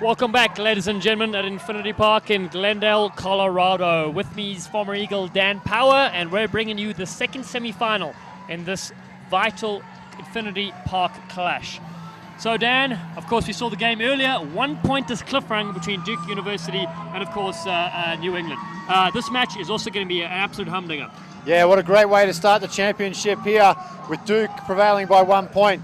Welcome back, ladies and gentlemen, at Infinity Park in Glendale, Colorado. With me is former Eagle Dan Power, and we're bringing you the second semi-final in this vital Infinity Park clash. So Dan, of course we saw the game earlier, 1 point is cliffhanger between Duke University and of course New England. This match is also going to be an absolute humdinger. Yeah, what a great way to start the championship here with Duke prevailing by 1 point.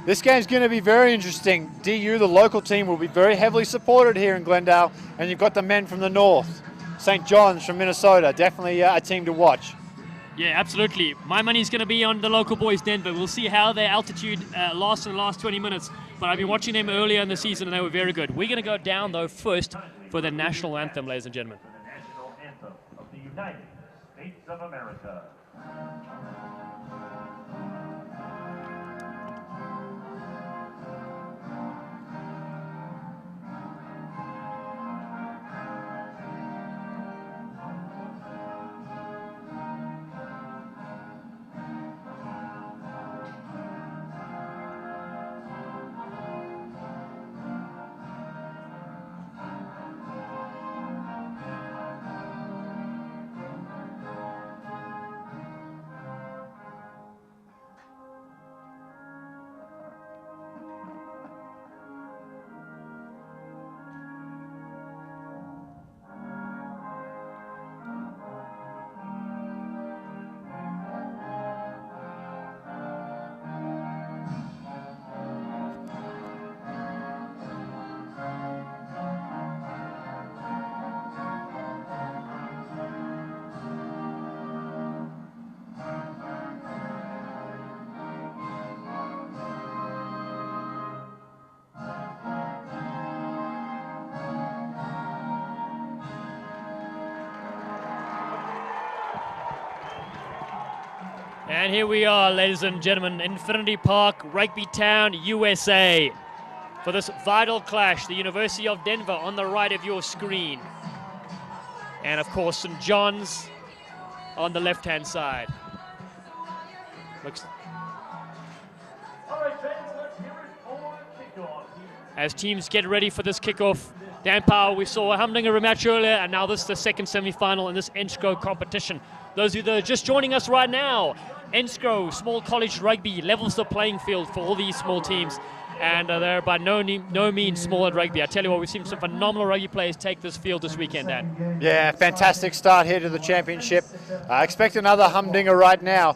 This game's going to be very interesting. DU, the local team, will be very heavily supported here in Glendale, and you've got the men from the north. St. John's from Minnesota, definitely a team to watch. Yeah, absolutely. My money's going to be on the local boys, Denver. We'll see how their altitude lasts in the last 20 minutes, but I've been watching them earlier in the season and they were very good. We're going to go down, though, first for the national anthem, ladies and gentlemen. The national anthem of the United States of America. And here we are, ladies and gentlemen, Infinity Park, Rugby Town, USA. For this vital clash, the University of Denver on the right of your screen. And of course, St. John's on the left-hand side. Looks All right, fans, let's hear it for kickoff. as teams get ready for this kickoff. Dan Powell, we saw a humdinger rematch earlier, and now this is the second semi-final in this NSCRO competition. Those of you that are just joining us right now, NSCRO, small college rugby, levels the playing field for all these small teams. And they're by no means small at rugby. I tell you what, we've seen some phenomenal rugby players take this field this weekend, Dan. Yeah, fantastic start here to the championship. I expect another humdinger right now.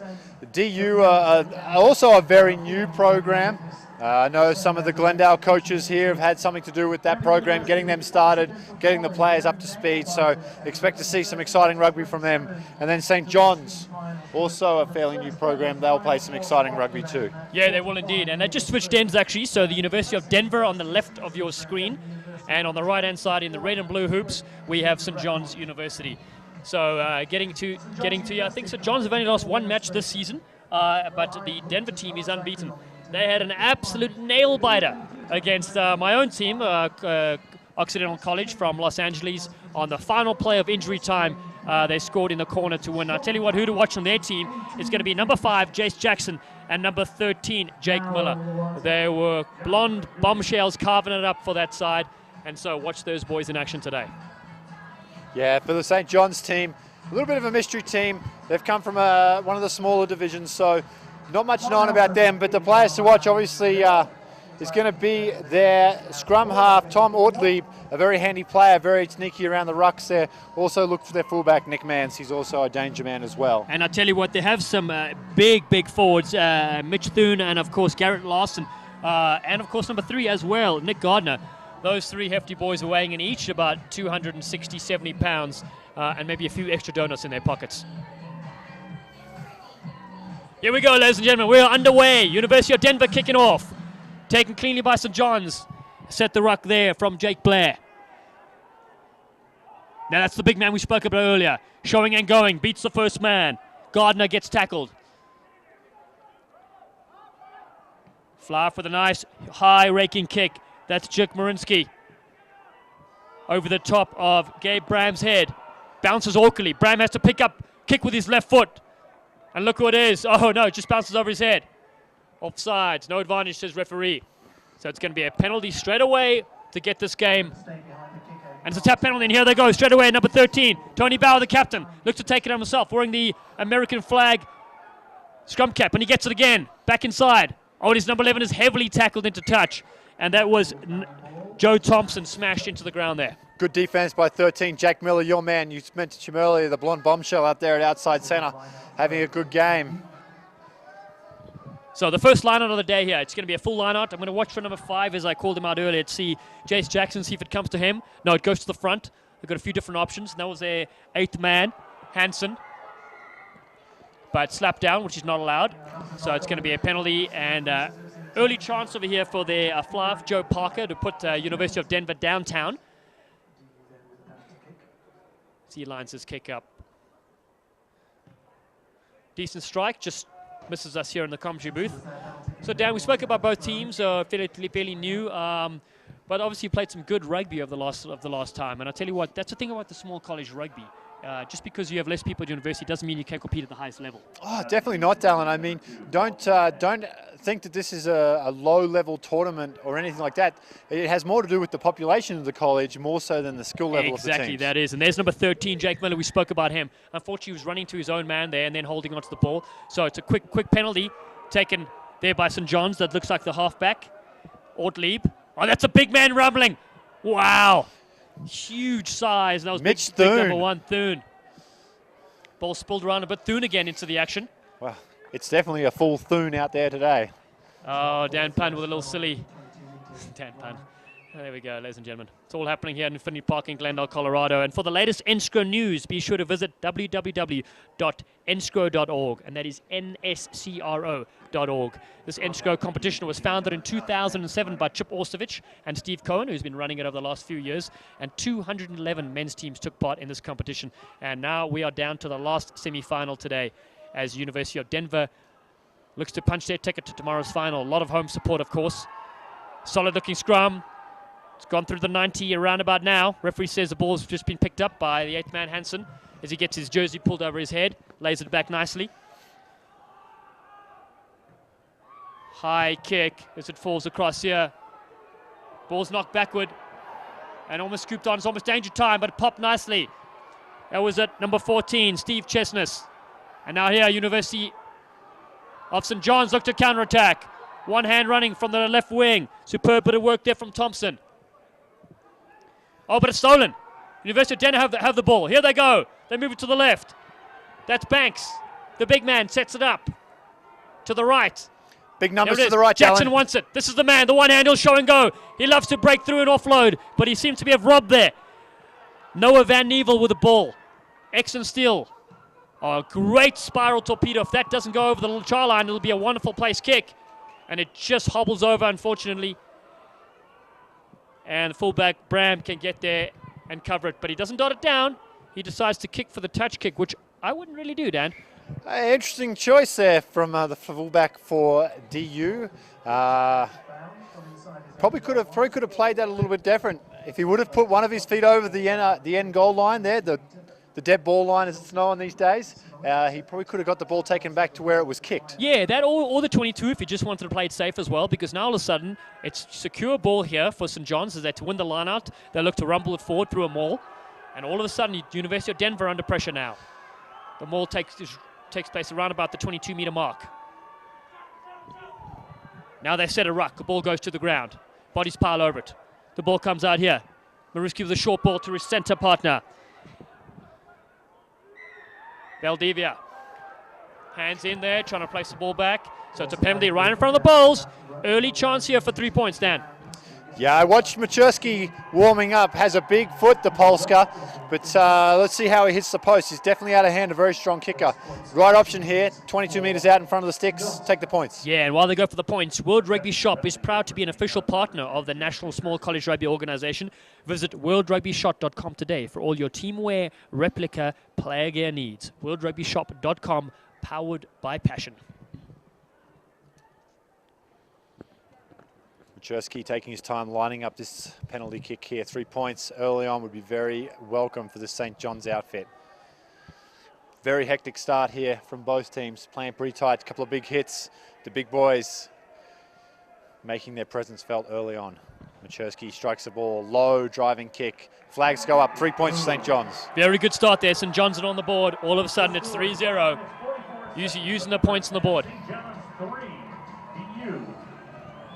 DU are also a very new program. I know some of the Glendale coaches here have had something to do with that program, getting them started, getting the players up to speed. So expect to see some exciting rugby from them. And then St. John's, also a fairly new program. They'll play some exciting rugby too. Yeah, they will indeed. And they just switched ends actually. So the University of Denver on the left of your screen, and on the right-hand side in the red and blue hoops, we have St. John's University. So getting to you, I think St. John's have only lost one match this season, but the Denver team is unbeaten. They had an absolute nail-biter against my own team, Occidental College from Los Angeles, on the final play of injury time. They scored in the corner to win. I'll tell you what, who to watch on their team is going to be number 5, Jace Jackson, and number 13, Jake Miller. They were blonde bombshells carving it up for that side, and so watch those boys in action today. Yeah, for the St. John's team, a little bit of a mystery team. They've come from one of the smaller divisions, so not much known about them, but the players to watch obviously is going to be their scrum half, Tom Ortlieb, a very handy player, very sneaky around the rucks there. Also look for their fullback, Nick Mans. He's also a danger man as well. And I tell you what, they have some big forwards, Mitch Thune and of course Garrett Larson, and of course number 3 as well, Nick Gardner. Those 3 hefty boys are weighing in each about 260, 70 pounds, and maybe a few extra donuts in their pockets. Here we go, ladies and gentlemen. We are underway. University of Denver kicking off. Taken cleanly by St. John's. Set the ruck there from Jake Blair. Now that's the big man we spoke about earlier. Showing and going. Beats the first man. Gardner gets tackled. Fly for the nice high raking kick. That's Jake Marinsky. Over the top of Gabe Bram's head. Bounces awkwardly. Bram has to pick up, kick with his left foot. And look who it is. Oh no, it just bounces over his head. Offsides, no advantage, says referee. So it's going to be a penalty straight away to get this game. And it's a tap penalty, and here they go straight away. Number 13, Tony Bauer, the captain, looks to take it on himself, wearing the American flag scrum cap, and he gets it again. Back inside. Oh, his number 11 is heavily tackled into touch, and that was Joe Thompson smashed into the ground there. Good defense by 13. Jack Miller, your man. You mentioned him earlier, the blonde bombshell out there at outside centre, having a good game. So the first line-out of the day here, it's going to be a full line-out. I'm going to watch for number 5, as I called him out earlier, to see Jace Jackson, see if it comes to him. No, it goes to the front. They've got a few different options. And that was their 8th man, Hansen. But slapped down, which is not allowed. So it's going to be a penalty, and early chance over here for their fly-off, Joe Parker, to put University of Denver downtown. He lines his kick up. Decent strike, just misses us here in the commentary booth. So Dan, we spoke about both teams, fairly new, but obviously played some good rugby over the last time. And I tell you what, that's the thing about the small college rugby. Just because you have less people at university doesn't mean you can compete at the highest level. Oh, definitely not, Dallin. I mean, don't think that this is a low-level tournament or anything like that. It has more to do with the population of the college, more so than the skill level of the team. Exactly, that is. And there's number 13, Jake Miller. We spoke about him. Unfortunately, he was running to his own man there and then holding onto the ball. So it's a quick penalty taken there by St. John's. That looks like the halfback, Ortlieb. Oh, that's a big man rumbling. Wow. Huge size. And that was Mitch big Thune. number 1, Thune. Ball spilled around a bit. Thune again into the action. Well, it's definitely a full Thune out there today. Oh, Dan Pun with a little silly. Dan Pun. There we go, ladies and gentlemen. It's all happening here at Infinity Park in Glendale, Colorado. And for the latest NSCRO news, be sure to visit www.nscro.org, and that is NSCRO.org. This NSCRO competition was founded in 2007 by Chip Orsovich and Steve Cohen, who's been running it over the last few years, and 211 men's teams took part in this competition. And now we are down to the last semi-final today, as University of Denver looks to punch their ticket to tomorrow's final. A lot of home support, of course. Solid-looking scrum. It's gone through the 90 around about now. Referee says the ball's just been picked up by the 8th man, Hansen, as he gets his jersey pulled over his head, lays it back nicely. High kick as it falls across here. Ball's knocked backward and almost scooped on. It's almost danger time, but it popped nicely. That was at number 14, Steve Chesness. And now here, University of St. John's look to counterattack. One hand running from the left wing. Superb bit of work there from Thompson. Oh, but it's stolen. University of Denver have the ball. Here they go. They move it to the left. That's Banks. The big man sets it up to the right. Big numbers to the right, Jackson Alan. wants it. This is the man. The one hand, he'll show and go. He loves to break through and offload, but he seems to be have robbed there. Noah Van Nievel with the ball. Excellent steal. Oh, great spiral torpedo. If that doesn't go over the try line, it'll be a wonderful place kick. And it just hobbles over, unfortunately. And the fullback, Bram, can get there and cover it. But he doesn't dot it down. He decides to kick for the touch kick, which I wouldn't really do, Dan. Interesting choice there from the fullback for DU. Probably could have played that a little bit different. If he would have put one of his feet over the end goal line there, the dead ball line as it's known these days, he probably could have got the ball taken back to where it was kicked. Yeah, that or the 22 if he just wanted to play it safe as well, because now all of a sudden it's secure ball here for St. John's as they to win the line out. They look to rumble it forward through a maul, and all of a sudden University of Denver under pressure now. The maul takes place around about the 22-meter mark. Now they set a ruck. The ball goes to the ground. Bodies pile over it. The ball comes out here. Maruski with a short ball to his center partner. Valdivia. Hands in there, trying to place the ball back. So it's a penalty right in front of the Bulls. Early chance here for 3 points, Dan. Yeah, I watched Macherski warming up. Has a big foot, the Polska. But let's see how he hits the post. He's definitely out of hand, a very strong kicker. Right option here, 22 metres out in front of the sticks. Take the points. Yeah, and while they go for the points, World Rugby Shop is proud to be an official partner of the National Small College Rugby Organization. Visit worldrugbyshop.com today for all your teamwear, replica, player gear needs. worldrugbyshop.com, powered by passion. Macherski taking his time lining up this penalty kick here. 3 points early on would be very welcome for the St. John's outfit. Very hectic start here from both teams, playing pretty tight. A couple of big hits. The big boys making their presence felt early on. Machersky strikes the ball low, driving kick. Flags go up, 3 points for St. John's. Very good start there. St. John's are on the board. All of a sudden, it's 3-0. Using the points on the board. St. John's 3, DU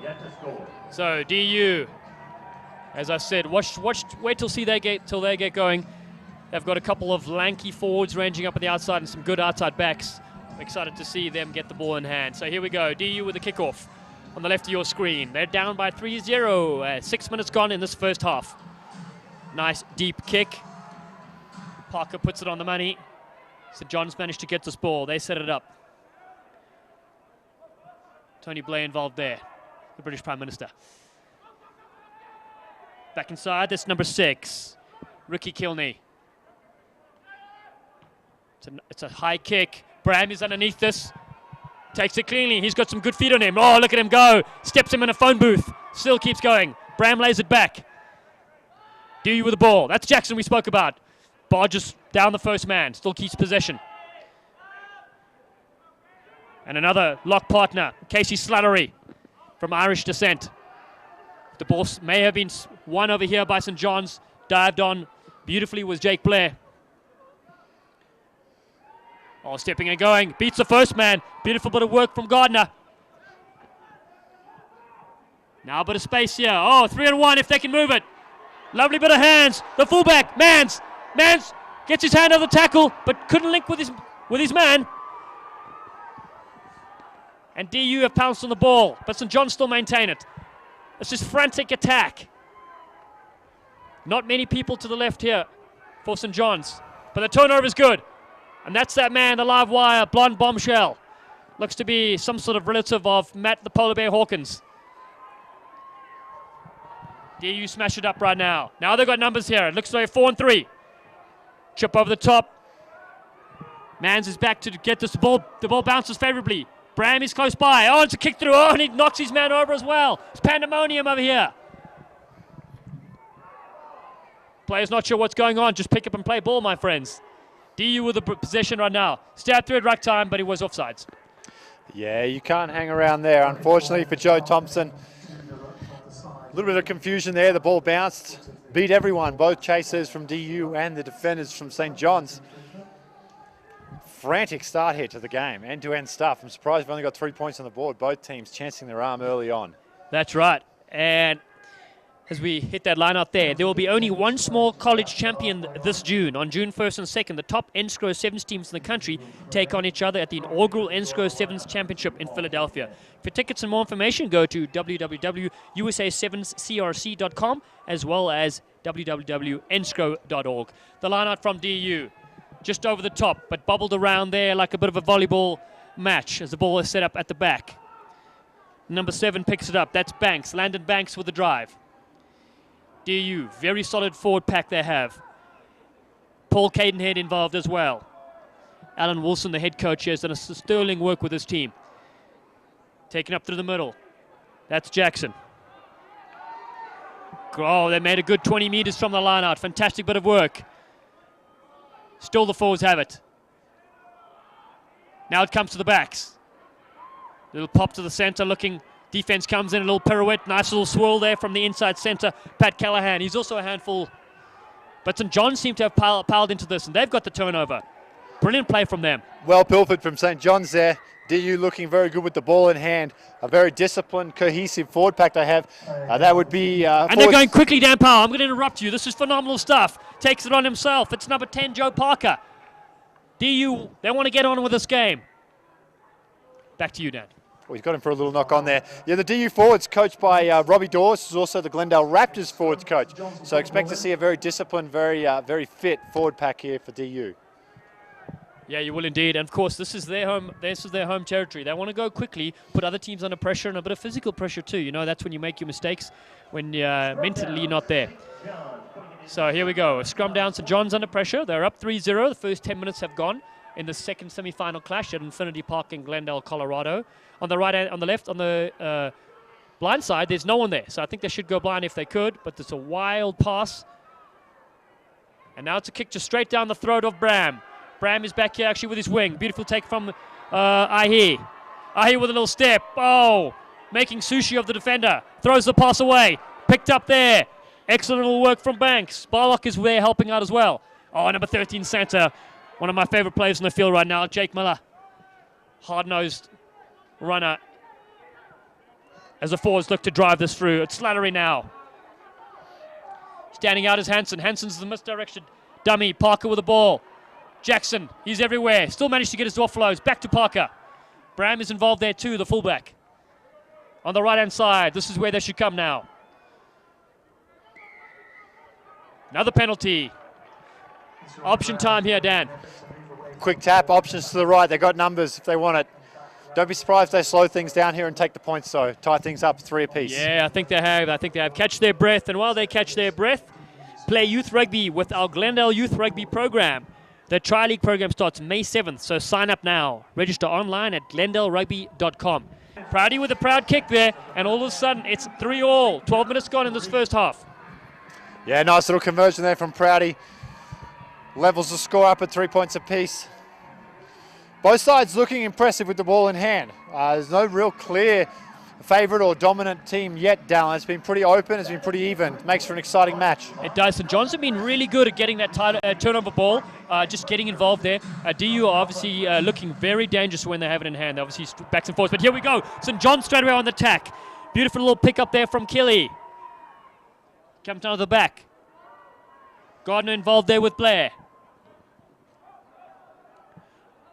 yet to score. So DU, as I said, wait till they get going. They've got a couple of lanky forwards ranging up on the outside and some good outside backs. I'm excited to see them get the ball in hand. So here we go. DU with the kickoff on the left of your screen. They're down by 3-0. 6 minutes gone in this first half. Nice deep kick. Parker puts it on the money. St. John's managed to get this ball. They set it up. Tony Blair involved there, the British Prime Minister. Back inside, that's number 6, Ricky Kilney. It's a high kick. Bram is underneath this. Takes it cleanly. He's got some good feet on him. Oh, look at him go. Steps him in a phone booth. Still keeps going. Bram lays it back. DU with the ball. That's Jackson we spoke about. Barges down the first man. Still keeps possession. And another lock partner, Casey Slattery from Irish descent. The ball may have been won over here by St. John's. Dived on beautifully was Jake Blair. Oh, stepping and going. Beats the first man. Beautiful bit of work from Gardner. Now a bit of space here. Oh, 3-on-1 if they can move it. Lovely bit of hands. The fullback, Mans gets his hand on the tackle, but couldn't link with his man. And DU have pounced on the ball, but St. John's still maintain it. It's just frantic attack. Not many people to the left here for St. John's, but the turnover is good. And that's that man, the live wire, blonde bombshell. Looks to be some sort of relative of Matt the Polar Bear Hawkins. DU smash it up right now. Now they've got numbers here. It looks like 4-3. Chip over the top. Mans is back to get this ball. The ball bounces favorably. Bram is close by. Oh, it's a kick through. Oh, and he knocks his man over as well. It's pandemonium over here. Players not sure what's going on. Just pick up and play ball, my friends. DU with the possession right now. Stab through at ruck time, but he was offsides. Yeah, you can't hang around there, unfortunately, for Joe Thompson. A little bit of confusion there. The ball bounced, beat everyone, both chasers from DU and the defenders from St. John's. Frantic start here to the game, end-to-end stuff. I'm surprised we've only got 3 points on the board. Both teams chancing their arm early on. That's right. And as we hit that line out there will be only one small college champion this June. On June 1st and 2nd, the top NSCRO Sevens teams in the country take on each other at the inaugural NSCRO Sevens Championship in Philadelphia. For tickets and more information, go to www.usa7crc.com as well as www.nscro.org. The line out from DU, just over the top, but bubbled around there like a bit of a volleyball match as the ball is set up at the back. Number 7 picks it up. That's Banks, Landon Banks with the drive. DU, very solid forward pack they have. Paul Cadenhead involved as well. Alan Wilson, the head coach, has done a sterling work with his team. Taken up through the middle. That's Jackson. Oh, they made a good 20 meters from the line out. Fantastic bit of work. Still the forwards have it. Now it comes to the backs. Little pop to the center looking. Defense comes in, a little pirouette. Nice little swirl there from the inside center. Pat Callahan, he's also a handful. But St. John's seem to have piled into this, and they've got the turnover. Brilliant play from them. Well pilfered from St. John's there. DU looking very good with the ball in hand. A very disciplined, cohesive forward pack they have. That would be... and they're going quickly down power. I'm going to interrupt you. This is phenomenal stuff. Takes it on himself. It's number 10, Joe Parker. DU, they want to get on with this game. Back to you, Dan. Well, he's got him for a little knock on there. Yeah, the DU forwards coached by Robbie Dawes, who's also the Glendale Raptors forwards coach. So expect to see a very disciplined, very fit forward pack here for DU. Yeah, you will indeed. And of course, this is their home territory. They want to go quickly, put other teams under pressure and a bit of physical pressure too. You know, that's when you make your mistakes, when mentally you're not there. So here we go. A scrum down. St. John's under pressure. They're up 3-0. The first 10 minutes have gone in the second semi-final clash at Infinity Park in Glendale, Colorado. On the right, on the left, on the blind side, there's no one there. So I think they should go blind if they could, but it's a wild pass. And now it's a kick just straight down the throat of Bram. Bram is back here actually with his wing. Beautiful take from Ahi. Ahi with a little step. Oh, making sushi of the defender. Throws the pass away. picked up there. Excellent little work from Banks. Barlock is there helping out as well. Oh, number 13 centre. One of my favourite players on the field right now, Jake Miller. Hard-nosed runner. As the forwards look to drive this through. It's Slattery now. Standing out is Hansen. Hansen's the misdirection dummy. Parker with the ball. Jackson, he's everywhere. Still managed to get his offloads. Back to Parker. Bram is involved there too, the fullback. On the right-hand side, this is where they should come now. Another penalty. Option time here, Dan. Quick tap, options to the right. They got numbers if they want it. Don't be surprised if they slow things down here and take the points, though. Tie things up 3 apiece. Yeah, I think they have. Catch their breath, and while they catch their breath, play youth rugby with our Glendale Youth Rugby program. The Tri-League program starts May 7th, so sign up now. Register online at glendaleRugby.com. Proudy with a proud kick there, and all of a sudden it's 3-all. 12 minutes gone in this first half. Yeah, nice little conversion there from Proudy. Levels the score up at 3 points apiece. Both sides looking impressive with the ball in hand. There's no real clear favourite or dominant team yet, Dallin. It's been pretty open, it's been pretty even. It makes for an exciting match. It does. St. John's have been really good at getting that turnover ball, just getting involved there. DU are obviously looking very dangerous when they have it in hand. They're obviously backs and forwards, but here we go. St. John's straight away on the attack. Beautiful little pick up there from Kelly. Comes down to the back. Gardner involved there with Blair.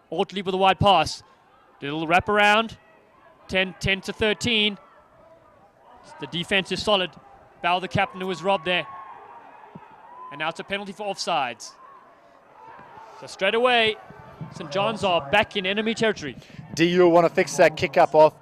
Ortley with a wide pass. Little wrap around. 10 to 13. The defense is solid. Bow the captain who was robbed there. And now it's a penalty for offsides. So straight away, St. John's are back in enemy territory. DU will want to fix that kick up off.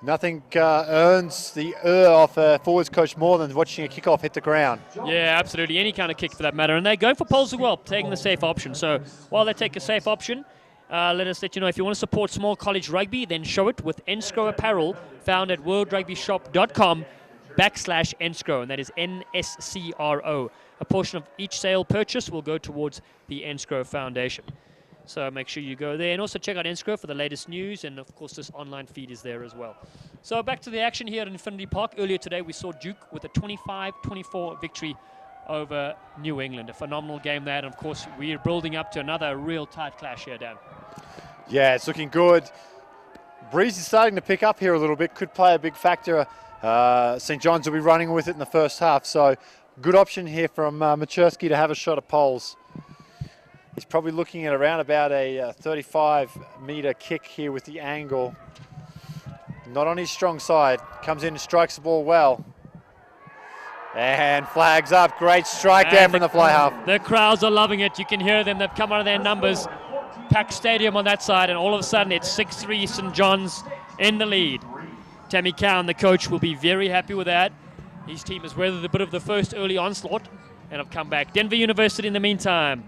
Nothing earns the off a forwards coach more than watching a kickoff hit the ground. Yeah, absolutely. Any kind of kick for that matter. And they're going for poles as well, taking the safe option. So while they take a safe option, let us let you know, if you want to support small college rugby, then show it with NSCRO apparel found at worldrugbyshop.com/NSCRO, and that is NSCRO. A portion of each sale purchase will go towards the NSCRO Foundation. So make sure you go there, and also check out NSCRO for the latest news, and of course this online feed is there as well. So back to the action here at Infinity Park. Earlier today we saw Duke with a 25-24 victory over New England. A phenomenal game there, and of course we're building up to another real tight clash here, Dan. Yeah, it's looking good. Breeze is starting to pick up here a little bit, could play a big factor. St. John's will be running with it in the first half, so good option here from Machersky to have a shot at poles. He's probably looking at around about a 35-metre kick here with the angle. Not on his strong side. Comes in and strikes the ball well. And flags up. Great strike there from the fly half. The crowds are loving it. You can hear them. They've come out of their numbers. Packed stadium on that side, and all of a sudden it's 6-3 St. John's in the lead. Tammy Cowan, the coach, will be very happy with that. His team has weathered a bit of the first early onslaught and have come back. Denver University in the meantime.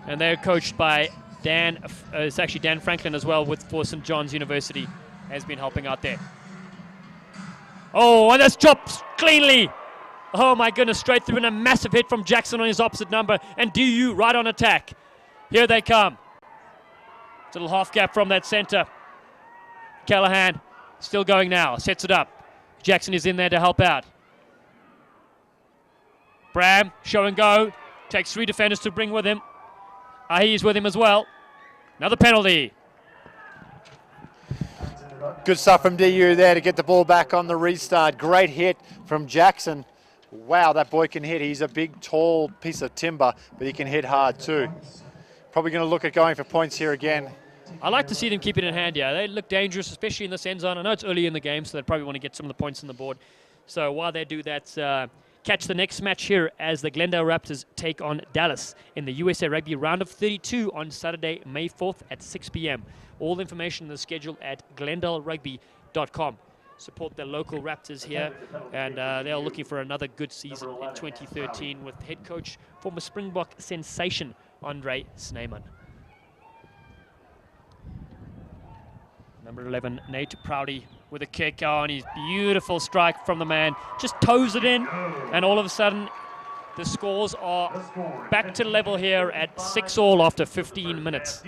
And they're coached by Dan, it's actually Dan Franklin as well for St. John's University, has been helping out there. Oh, and that's dropped cleanly. Oh my goodness, straight through, and a massive hit from Jackson on his opposite number, and DU right on attack. Here they come. It's a little half gap from that center. Callahan still going now, sets it up. Jackson is in there to help out. Bram, show and go, takes 3 defenders to bring with him. Ahi's with him as well. Another penalty. Good stuff from DU there to get the ball back on the restart. Great hit from Jackson. Wow, that boy can hit. He's a big, tall piece of timber, but he can hit hard too. Probably going to look at going for points here again. I like to see them keep it in hand, yeah. They look dangerous, especially in this end zone. I know it's early in the game, so they probably want to get some of the points on the board. So while they do that, catch the next match here as the Glendale Raptors take on Dallas in the USA Rugby Round of 32 on Saturday, May 4th at 6 p.m. All information in the schedule at glendaleRugby.com. Support their local Raptors here, and they're looking for another good season in 2013 with head coach, former Springbok sensation, Andre Snyman. Number 11, Nate Proudy with a kick on. His beautiful strike from the man. Just toes it in, and all of a sudden the scores are back to level here at 6-all after 15 minutes.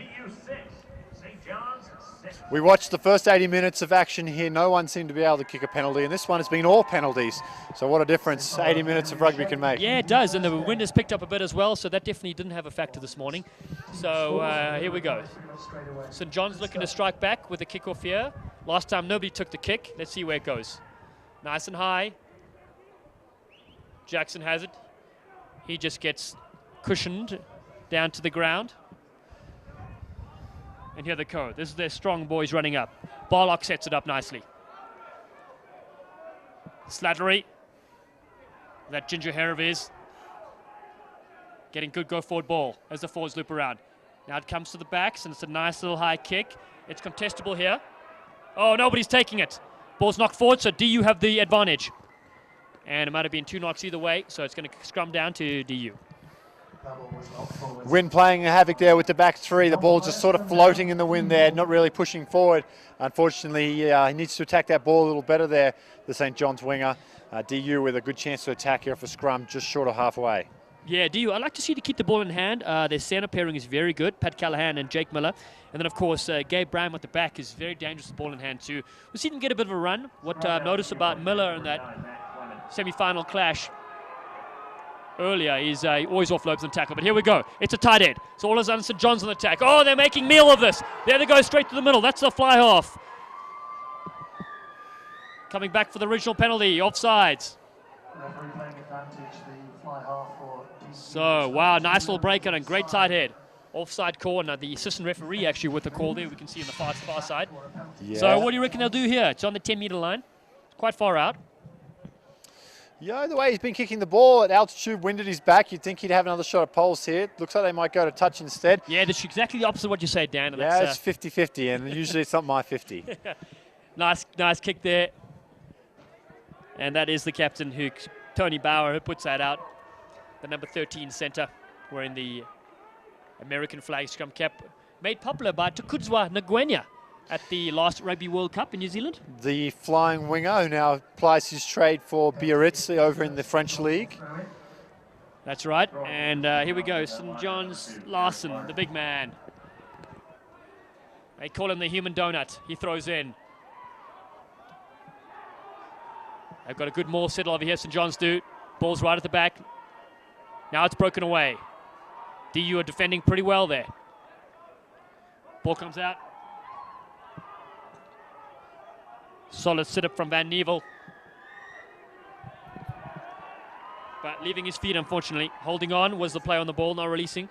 We watched the first 80 minutes of action here. No one seemed to be able to kick a penalty, and this one has been all penalties. So what a difference 80 minutes of rugby can make. Yeah, it does, and the wind has picked up a bit as well, so that definitely didn't have a factor this morning. So here we go. St. John's looking to strike back with the kickoff here. Last time nobody took the kick. Let's see where it goes. Nice and high. Jackson has it. He just gets cushioned down to the ground. And here they go. This is their strong boys running up. Barlock sets it up nicely. Slattery. That ginger hair of his. Getting good go forward ball as the forwards loop around. Now it comes to the backs and it's a nice little high kick. It's contestable here. Oh, nobody's taking it. Ball's knocked forward, so DU have the advantage. And it might have been 2 knocks either way, so it's going to scrum down to DU. Wind playing havoc there with the back three. The ball just sort of floating in the wind there, not really pushing forward. Unfortunately, he needs to attack that ball a little better there, the St. John's winger. DU with a good chance to attack here for scrum, just short of halfway. Yeah, DU, I'd like to see to keep the ball in hand. Their centre pairing is very good, Pat Callahan and Jake Miller. And then, of course, Gabe Brown at the back is very dangerous with the ball in hand too. We've seen him get a bit of a run. What I've noticed about Miller in that semi-final clash earlier is he always offloads and tackle. But here we go. It's a tight end. So all of a sudden, St. John's on the attack. Oh, they're making meal of this. There they go, straight to the middle. That's the fly half. Coming back for the original penalty, offsides. So, wow, nice little break and a great tight head. Offside call, and the assistant referee actually with the call there, we can see on the far side. Yeah. So what do you reckon they'll do here? It's on the 10-meter line. It's quite far out. Yeah, the way he's been kicking the ball at altitude, wind at his back, you'd think he'd have another shot at poles here. Looks like they might go to touch instead. Yeah, that's exactly the opposite of what you say, Dan. And Yeah, that's, it's 50-50, and usually it's not my 50. Nice kick there. And that is the captain, Tony Bauer, who puts that out. The number 13 centre, wearing the American flag scrum cap, made popular by Tukudzwa Ngwenya at the last Rugby World Cup in New Zealand. The flying winger who now applies his trade for Biarritz over in the French League. That's right. And here we go. St. John's Larson, the big man. They call him the human donut. He throws in. They've got a good maul settle over here, St. John's do. Ball's right at the back. Now it's broken away. DU are defending pretty well there. Ball comes out. Solid sit-up from Van Nievel. But leaving his feet, unfortunately. Holding on was the play on the ball, not releasing.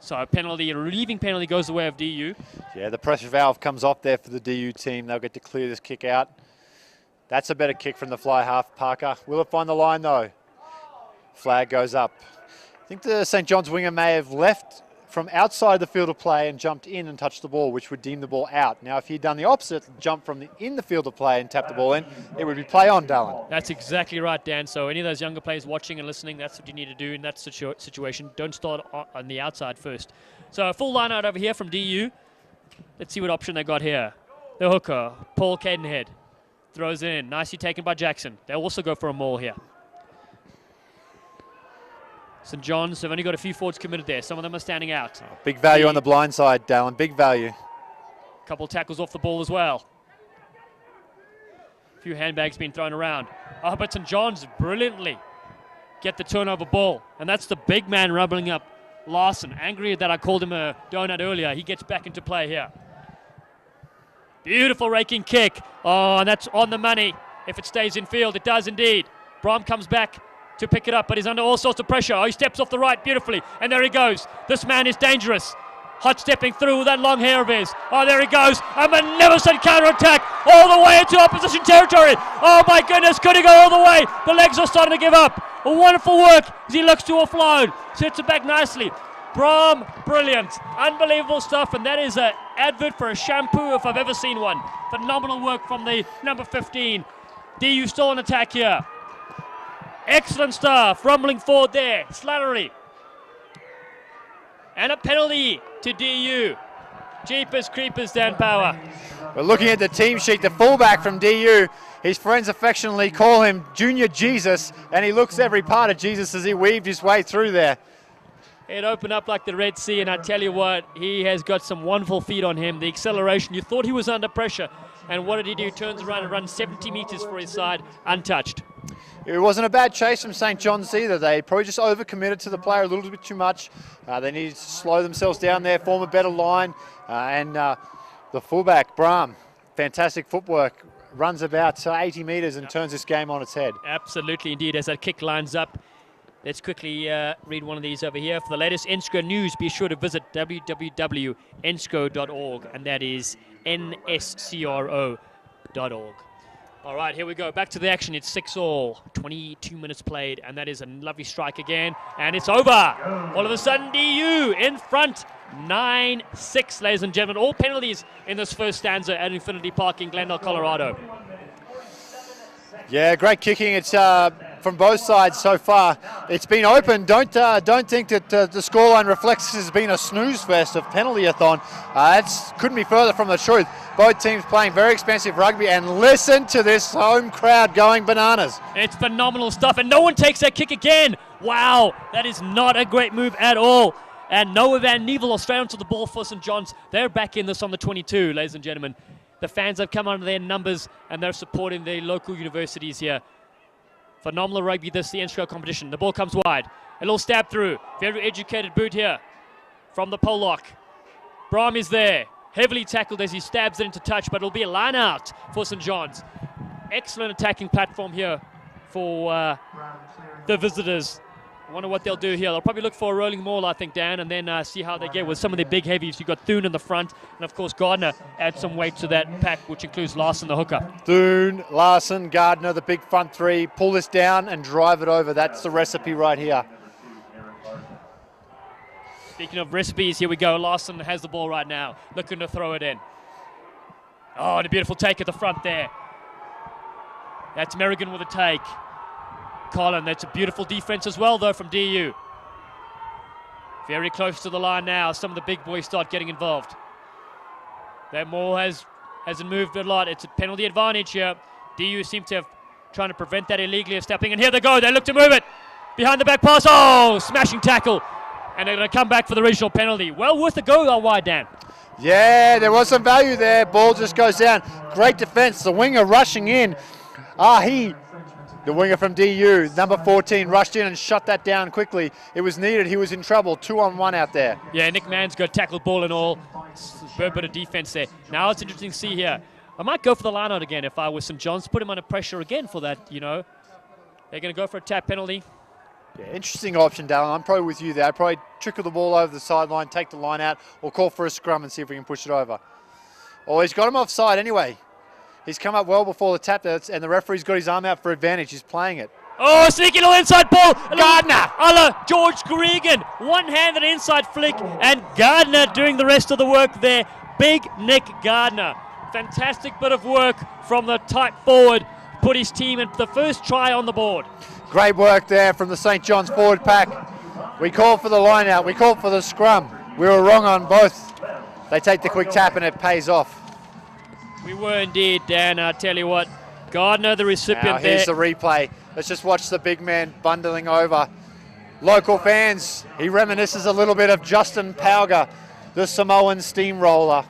So a penalty, a relieving penalty goes the way of DU. Yeah, the pressure valve comes off there for the DU team. They'll get to clear this kick out. That's a better kick from the fly half, Parker. Will it find the line, though? Flag goes up. I think the St. John's winger may have left from outside the field of play and jumped in and touched the ball, which would deem the ball out. Now, if he'd done the opposite, jumped from in the field of play and tapped the ball in, it would be play on, Dallin. That's exactly right, Dan. So any of those younger players watching and listening, that's what you need to do in that situation. Don't start on the outside first. So a full line out over here from DU. Let's see what option they got here. The hooker, Paul Cadenhead, throws in. Nicely taken by Jackson. They'll also go for a maul here. St. John's have only got a few forwards committed there. Some of them are standing out. Oh, big value on the blind side, Dallin. Big value. Couple tackles off the ball as well. A few handbags being thrown around. Oh, but St. John's brilliantly get the turnover ball. And that's the big man rubbling up Larson. Angry that I called him a donut earlier. He gets back into play here. Beautiful raking kick. Oh, and that's on the money. If it stays in field, it does indeed. Brom comes back to pick it up, but he's under all sorts of pressure. Oh, he steps off the right beautifully, and there he goes. This man is dangerous. Hot stepping through with that long hair of his. Oh, there he goes. A magnificent counter-attack all the way into opposition territory. Oh, my goodness, could he go all the way? The legs are starting to give up. A wonderful work as he looks to offload. Sets it back nicely. Brom, brilliant. Unbelievable stuff, and that is an advert for a shampoo if I've ever seen one. Phenomenal work from the number 15. DU still on attack here. Excellent stuff. Rumbling forward there. Slattery. And a penalty to DU. Jeepers creepers, Dan Power. We're looking at the team sheet. The fullback from DU, his friends affectionately call him Junior Jesus, and he looks every part of Jesus as he weaved his way through there. It opened up like the Red Sea, and I tell you what, he has got some wonderful feet on him. The acceleration, you thought he was under pressure, and what did he do? Turns around and runs 70 meters for his side, untouched. It wasn't a bad chase from St. John's either. They probably just overcommitted to the player a little bit too much. They needed to slow themselves down there, form a better line, and the fullback, Brahm, fantastic footwork, runs about 80 metres and turns this game on its head. Absolutely, indeed, as that kick lines up. Let's quickly read one of these over here. For the latest NSCRO news, be sure to visit www.nscro.org, and that is NSCRO.org. All right, here we go. Back to the action. It's 6-all, 22 minutes played, and that is a lovely strike again, and it's over. All of a sudden, DU in front, 9-6, ladies and gentlemen. All penalties in this first stanza at Infinity Park in Glendale, Colorado. Yeah, great kicking. It's from both sides so far. It's been open. Don't think that the scoreline reflects this has been a snooze fest of penalty-a-thon. It couldn't be further from the truth. Both teams playing very expensive rugby, and listen to this home crowd going bananas. It's phenomenal stuff, and no one takes that kick again. Wow, that is not a great move at all. And Noah Van Nievel, Australian to the ball for St. John's. They're back in this on the 22, ladies and gentlemen. The fans have come under their numbers, and they're supporting their local universities here. Phenomenal rugby, the NSCRO competition. The ball comes wide. A little stab through. Very educated boot here from the Pollock. Brahm is there. Heavily tackled as he stabs it into touch, but it'll be a line out for St. John's. Excellent attacking platform here for the visitors. I wonder what they'll do here. They'll probably look for a rolling maul, I think, Dan, and then see how they get with some of the big heavies. You've got Thune in the front, and of course Gardner adds some weight to that pack, which includes Larson, the hooker. Thune, Larson, Gardner, the big front three. Pull this down and drive it over. That's the recipe right here. Speaking of recipes, here we go. Larson has the ball right now, looking to throw it in. Oh, and a beautiful take at the front there. That's Merrigan with a take. Colin, that's a beautiful defense as well, though, from DU. Very close to the line now. Some of the big boys start getting involved. That maul hasn't moved a lot. It's a penalty advantage here. DU seem to have trying to prevent that illegally of stepping. And here they go. They look to move it. Behind the back pass. Oh, smashing tackle. And they're going to come back for the regional penalty. Well worth the go, though, wide, Dan. Yeah, there was some value there. Ball just goes down. Great defense. The winger rushing in. The winger from DU, number 14, rushed in and shut that down quickly. It was needed. He was in trouble. 2-on-1 out there. Yeah, Nick Mann's got tackled ball and all. A bit of defense there. Now it's interesting to see here. I might go for the line out again if I was St. John's. Put him under pressure again for that, you know. They're going to go for a tap penalty. Yeah, interesting option, Dallin. I'm probably with you there. I'd probably trickle the ball over the sideline, take the line out, or call for a scrum and see if we can push it over. Oh, he's got him offside anyway. He's come up well before the tap, and the referee's got his arm out for advantage. He's playing it. Oh, sneaky little inside ball. Gardner! George Gregan. One-handed inside flick, and Gardner doing the rest of the work there. Big Nick Gardner. Fantastic bit of work from the tight forward. Put his team in the first try on the board. Great work there from the St. John's forward pack. We called for the line out. We called for the scrum. We were wrong on both. They take the quick tap, and it pays off. We were indeed, Dan. I tell you what, Gardner, the recipient there. Here's the replay. Let's just watch the big man bundling over. Local fans, he reminisces a little bit of Justin Pauga, the Samoan steamroller.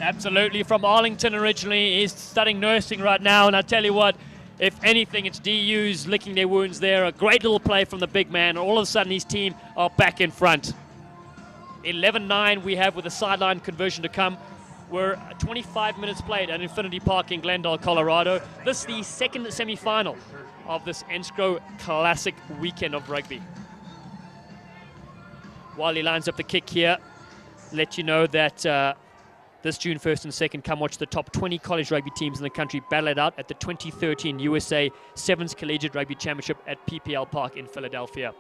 Absolutely, from Arlington originally. He's studying nursing right now, and I tell you what, if anything, it's DU's licking their wounds there. A great little play from the big man. All of a sudden, his team are back in front. 11-9 we have with a sideline conversion to come. We're 25 minutes played at Infinity Park in Glendale, Colorado. This is the second semi-final of this NSCRO Classic weekend of rugby. While he lines up the kick here, let you know that this June 1st and 2nd, come watch the top 20 college rugby teams in the country battle it out at the 2013 USA Sevens Collegiate Rugby Championship at PPL Park in Philadelphia.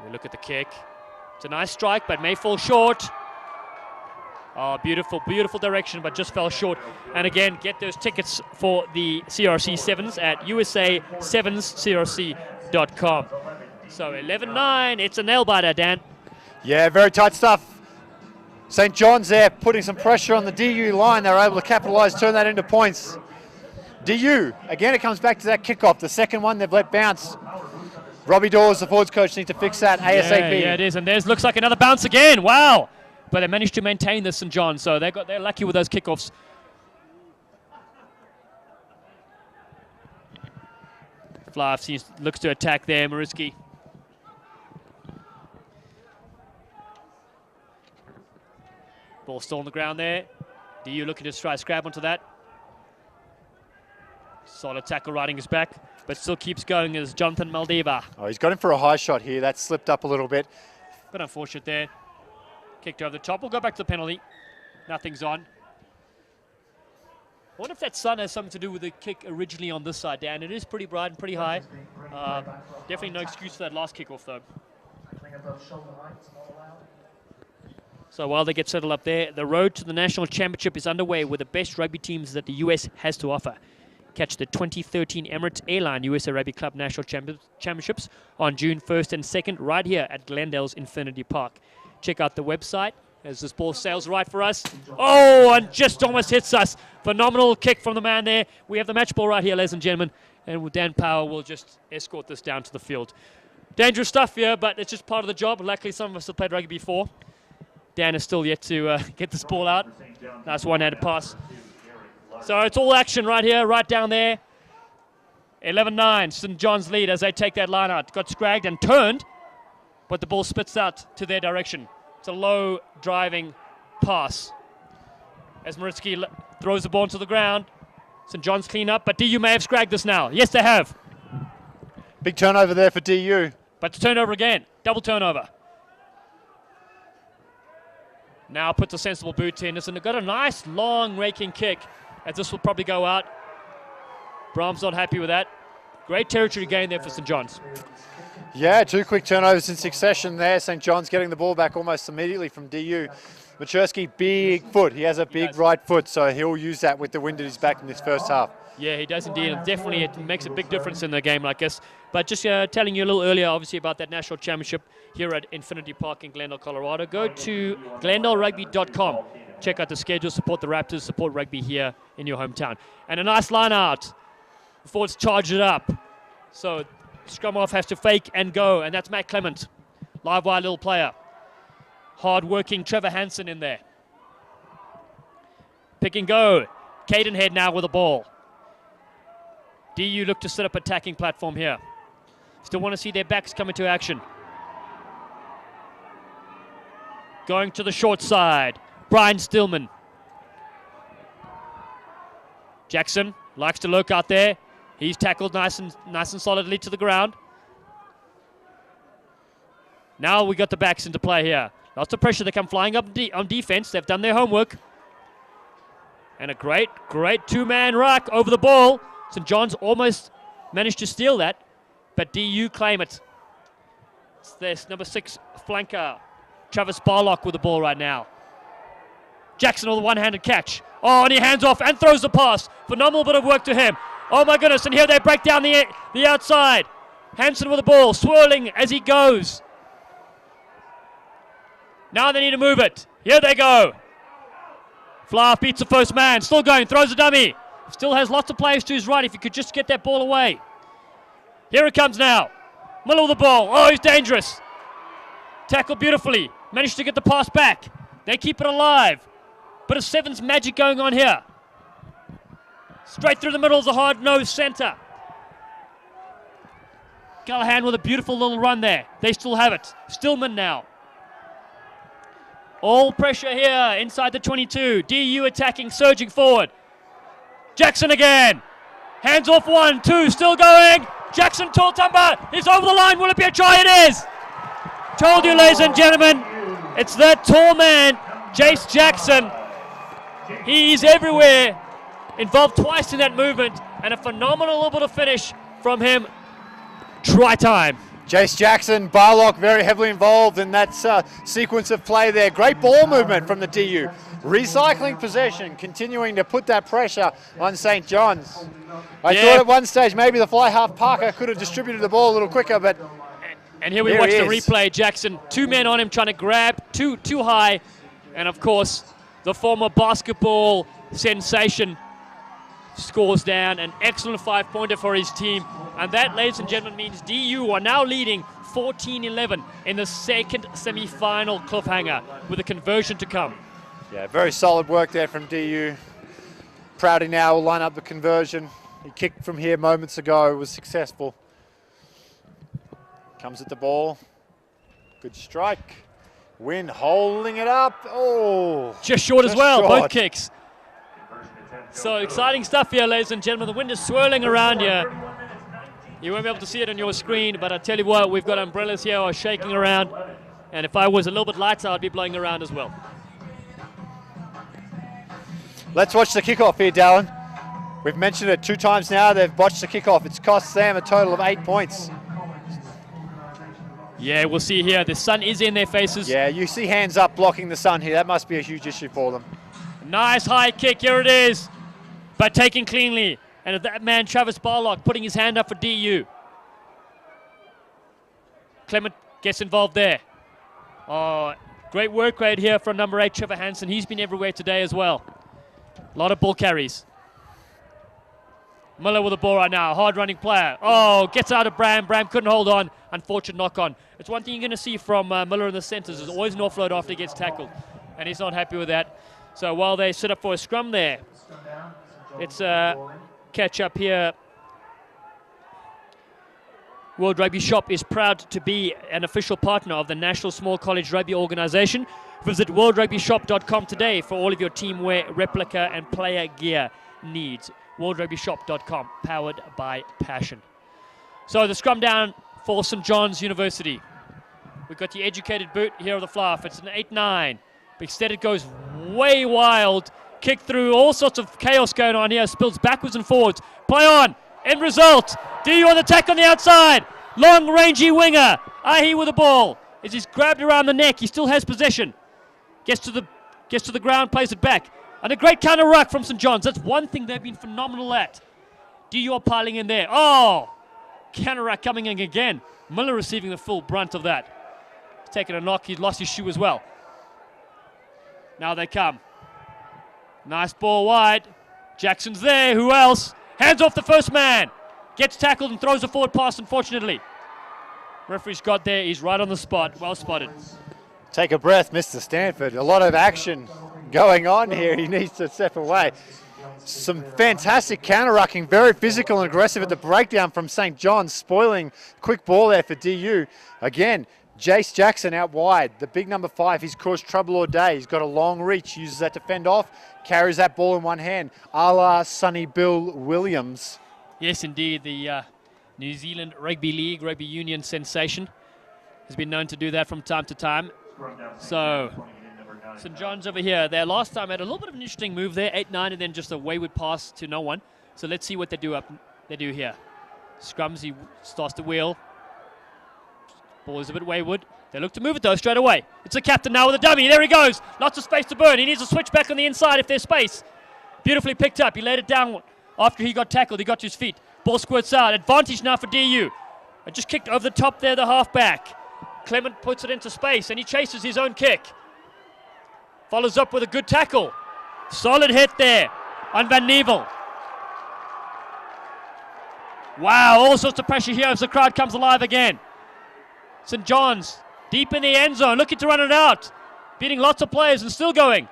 We look at the kick. It's a nice strike, but may fall short. Oh, beautiful, beautiful direction, but just fell short. And again, get those tickets for the CRC Sevens at USA7scrc.com. So 11-9, it's a nail-biter, Dan. Yeah, very tight stuff. St. John's there putting some pressure on the DU line. They were able to capitalise, turn that into points. DU, again, it comes back to that kickoff. The second one they've let bounce. Robbie Dawes, the forwards coach, need to fix that ASAP. Yeah, it is. And there's looks like another bounce again. Wow. But they managed to maintain this, St. John, so they're lucky with those kickoffs. Flav looks to attack there, Mariski. Ball still on the ground there. DU looking to try to scrap onto that. Solid tackle riding his back, but still keeps going as Jonathan Maldiva. Oh, he's got him for a high shot here. That slipped up a little bit. Bit unfortunate there. Kicked over the top. We'll go back to the penalty. Nothing's on. I wonder if that sun has something to do with the kick originally on this side, Dan. It is pretty bright and pretty high. Definitely no excuse for that last kickoff, though. So while they get settled up there, the road to the national championship is underway with the best rugby teams that the US has to offer. Catch the 2013 Emirates Airline USA Rugby Club National Championships on June 1st and 2nd right here at Glendale's Infinity Park. Check out the website as this ball sails right for us. Oh, and just almost hits us. Phenomenal kick from the man there. We have the match ball right here, ladies and gentlemen, and Dan Power will just escort this down to the field. Dangerous stuff here, but it's just part of the job. Luckily, some of us have played rugby before. Dan is still yet to get this ball out. Nice one-handed pass. So it's all action right here, right down there. 11-9, St. John's lead as they take that line out. Got scragged and turned, but the ball spits out to their direction. It's a low driving pass. As Mariski throws the ball to the ground. St. John's clean up, but DU may have scragged this now. Yes, they have. Big turnover there for DU. But it's turnover again. Double turnover. Now puts a sensible boot in. It's got a nice long raking kick as this will probably go out. Brahm's not happy with that. Great territory gain there for St. John's. Yeah, 2 quick turnovers in succession there. St. John's getting the ball back almost immediately from DU. Machersky, big foot. He has a big right foot, so he'll use that with the wind at his back in this first half. Yeah, he does indeed, and definitely it makes a big difference in the game like this. But just telling you a little earlier, obviously, about that national championship here at Infinity Park in Glendale, Colorado. Go to glendaleRugby.com. Check out the schedule, support the Raptors, support rugby here in your hometown. And a nice line out before it's charged it up. So scrum off has to fake and go, and that's Matt Clement. Live wire little player. Hard-working Trevor Hansen in there. Pick and go. Cadenhead now with the ball. DU look to set up attacking platform here. Still want to see their backs come into action. Going to the short side. Brian Stillman. Jackson likes to look out there. He's tackled nice and solidly to the ground. Now we got the backs into play here. Lots of pressure. They come flying up on defense. They've done their homework. And a great two-man ruck over the ball. St. John's almost managed to steal that, but DU claim it. It's this number 6 flanker, Travis Barlock, with the ball right now. Jackson with a one-handed catch. Oh, and he hands off and throws the pass. Phenomenal bit of work to him. Oh my goodness, and here they break down the outside. Hansen with the ball, swirling as he goes. Now they need to move it. Here they go. Flav beats the first man, still going, throws a dummy. Still has lots of players to his right if he could just get that ball away. Here it comes now. Middle of the ball. Oh, he's dangerous. Tackled beautifully. Managed to get the pass back. They keep it alive. Bit of Sevens magic going on here. Straight through the middle of the hard-nosed center. Callahan with a beautiful little run there. They still have it. Stillman now. All pressure here inside the 22. DU attacking, surging forward. Jackson again. Hands off 1, 2, still going. Jackson Tortumba is over the line. Will it be a try? It is. Told you, ladies and gentlemen, it's that tall man, Jace Jackson. He's everywhere. Involved twice in that movement, and a phenomenal little bit of finish from him. Try time. Jace Jackson, Barlock very heavily involved in that sequence of play there. Great ball movement from the DU. Recycling possession, continuing to put that pressure on St. John's. I thought at one stage maybe the fly half Parker could have distributed the ball a little quicker, but and here we watch the replay. Jackson, 2 men on him trying to grab, too high. And of course, the former basketball sensation, scores down an excellent 5-pointer for his team. And that, ladies and gentlemen, means DU are now leading 14-11 in the second semi-final cliffhanger with a conversion to come. Yeah, very solid work there from DU. Prouty now will line up the conversion. He kicked from here moments ago, was successful. Comes at the ball. Good strike. Win holding it up. Oh, just short as well, short. both kicks. So exciting stuff here, ladies and gentlemen. The wind is swirling around here. You won't be able to see it on your screen, but I tell you what, we've got umbrellas here are shaking around. And if I was a little bit lighter, I'd be blowing around as well. Let's watch the kickoff here, Dallin. We've mentioned it 2 times now. They've botched the kickoff. It's cost Sam a total of 8 points. Yeah, we'll see here. The sun is in their faces. Yeah, you see hands up blocking the sun here. That must be a huge issue for them. Nice high kick. Here it is. But taken cleanly. And that man, Travis Barlock, putting his hand up for DU. Clement gets involved there. Oh, great work rate here from number 8, Trevor Hansen. He's been everywhere today as well. A lot of ball carries. Miller with the ball right now. Hard running player. Oh, gets out of Bram. Bram couldn't hold on. Unfortunate knock on. It's one thing you're going to see from Miller in the centres. There's always an offload after he gets tackled. And he's not happy with that. So while they set up for a scrum there, let's catch up here. World Rugby Shop is proud to be an official partner of the National Small College Rugby Organisation. Visit worldrugbyshop.com today for all of your team wear, replica and player gear needs. worldrugbyshop.com, powered by passion. So the scrum down for St. John's University. We've got the educated boot here of the fluff. It's an 8-9. But instead it goes way wild. Kick through, all sorts of chaos going on here. Spills backwards and forwards. Play on. End result. DU on the attack on the outside. Long, rangy winger. Ahi with the ball. As he's grabbed around the neck, he still has possession. Gets to the ground, plays it back. And a great counter ruck from St. John's. That's one thing they've been phenomenal at. DU are piling in there. Oh! Counter ruck coming in again. Miller receiving the full brunt of that. He's taken a knock. He's lost his shoe as well. Now they come. Nice ball wide. Jackson's there. Who else? Hands off the first man. Gets tackled and throws a forward pass, unfortunately. Referee's got there. He's right on the spot. Well spotted. Take a breath, Mr. Stanford. A lot of action going on here. He needs to step away. Some fantastic counter-rucking, very physical and aggressive at the breakdown from St. John's, spoiling quick ball there for DU. Again, Jace Jackson out wide. The big number 5, he's caused trouble all day. He's got a long reach, uses that to fend off, carries that ball in one hand, a la Sonny Bill Williams. Yes, indeed. The New Zealand Rugby League, Rugby Union sensation has been known to do that from time to time. So, St. John's over here. Their last time had a little bit of an interesting move there, 8-9, and then just a wayward pass to no one. So let's see what they do here. Scrums, he starts to wheel. Ball is a bit wayward. They look to move it though straight away. It's the captain now with a dummy. There he goes. Lots of space to burn. He needs to switch back on the inside if there's space. Beautifully picked up. He laid it down after he got tackled. He got to his feet. Ball squirts out. Advantage now for DU. It just kicked over the top there, the halfback. Clement puts it into space and he chases his own kick. Follows up with a good tackle. Solid hit there on Van Nievel. Wow, all sorts of pressure here as the crowd comes alive again. St. John's deep in the end zone, looking to run it out. Beating lots of players and still going.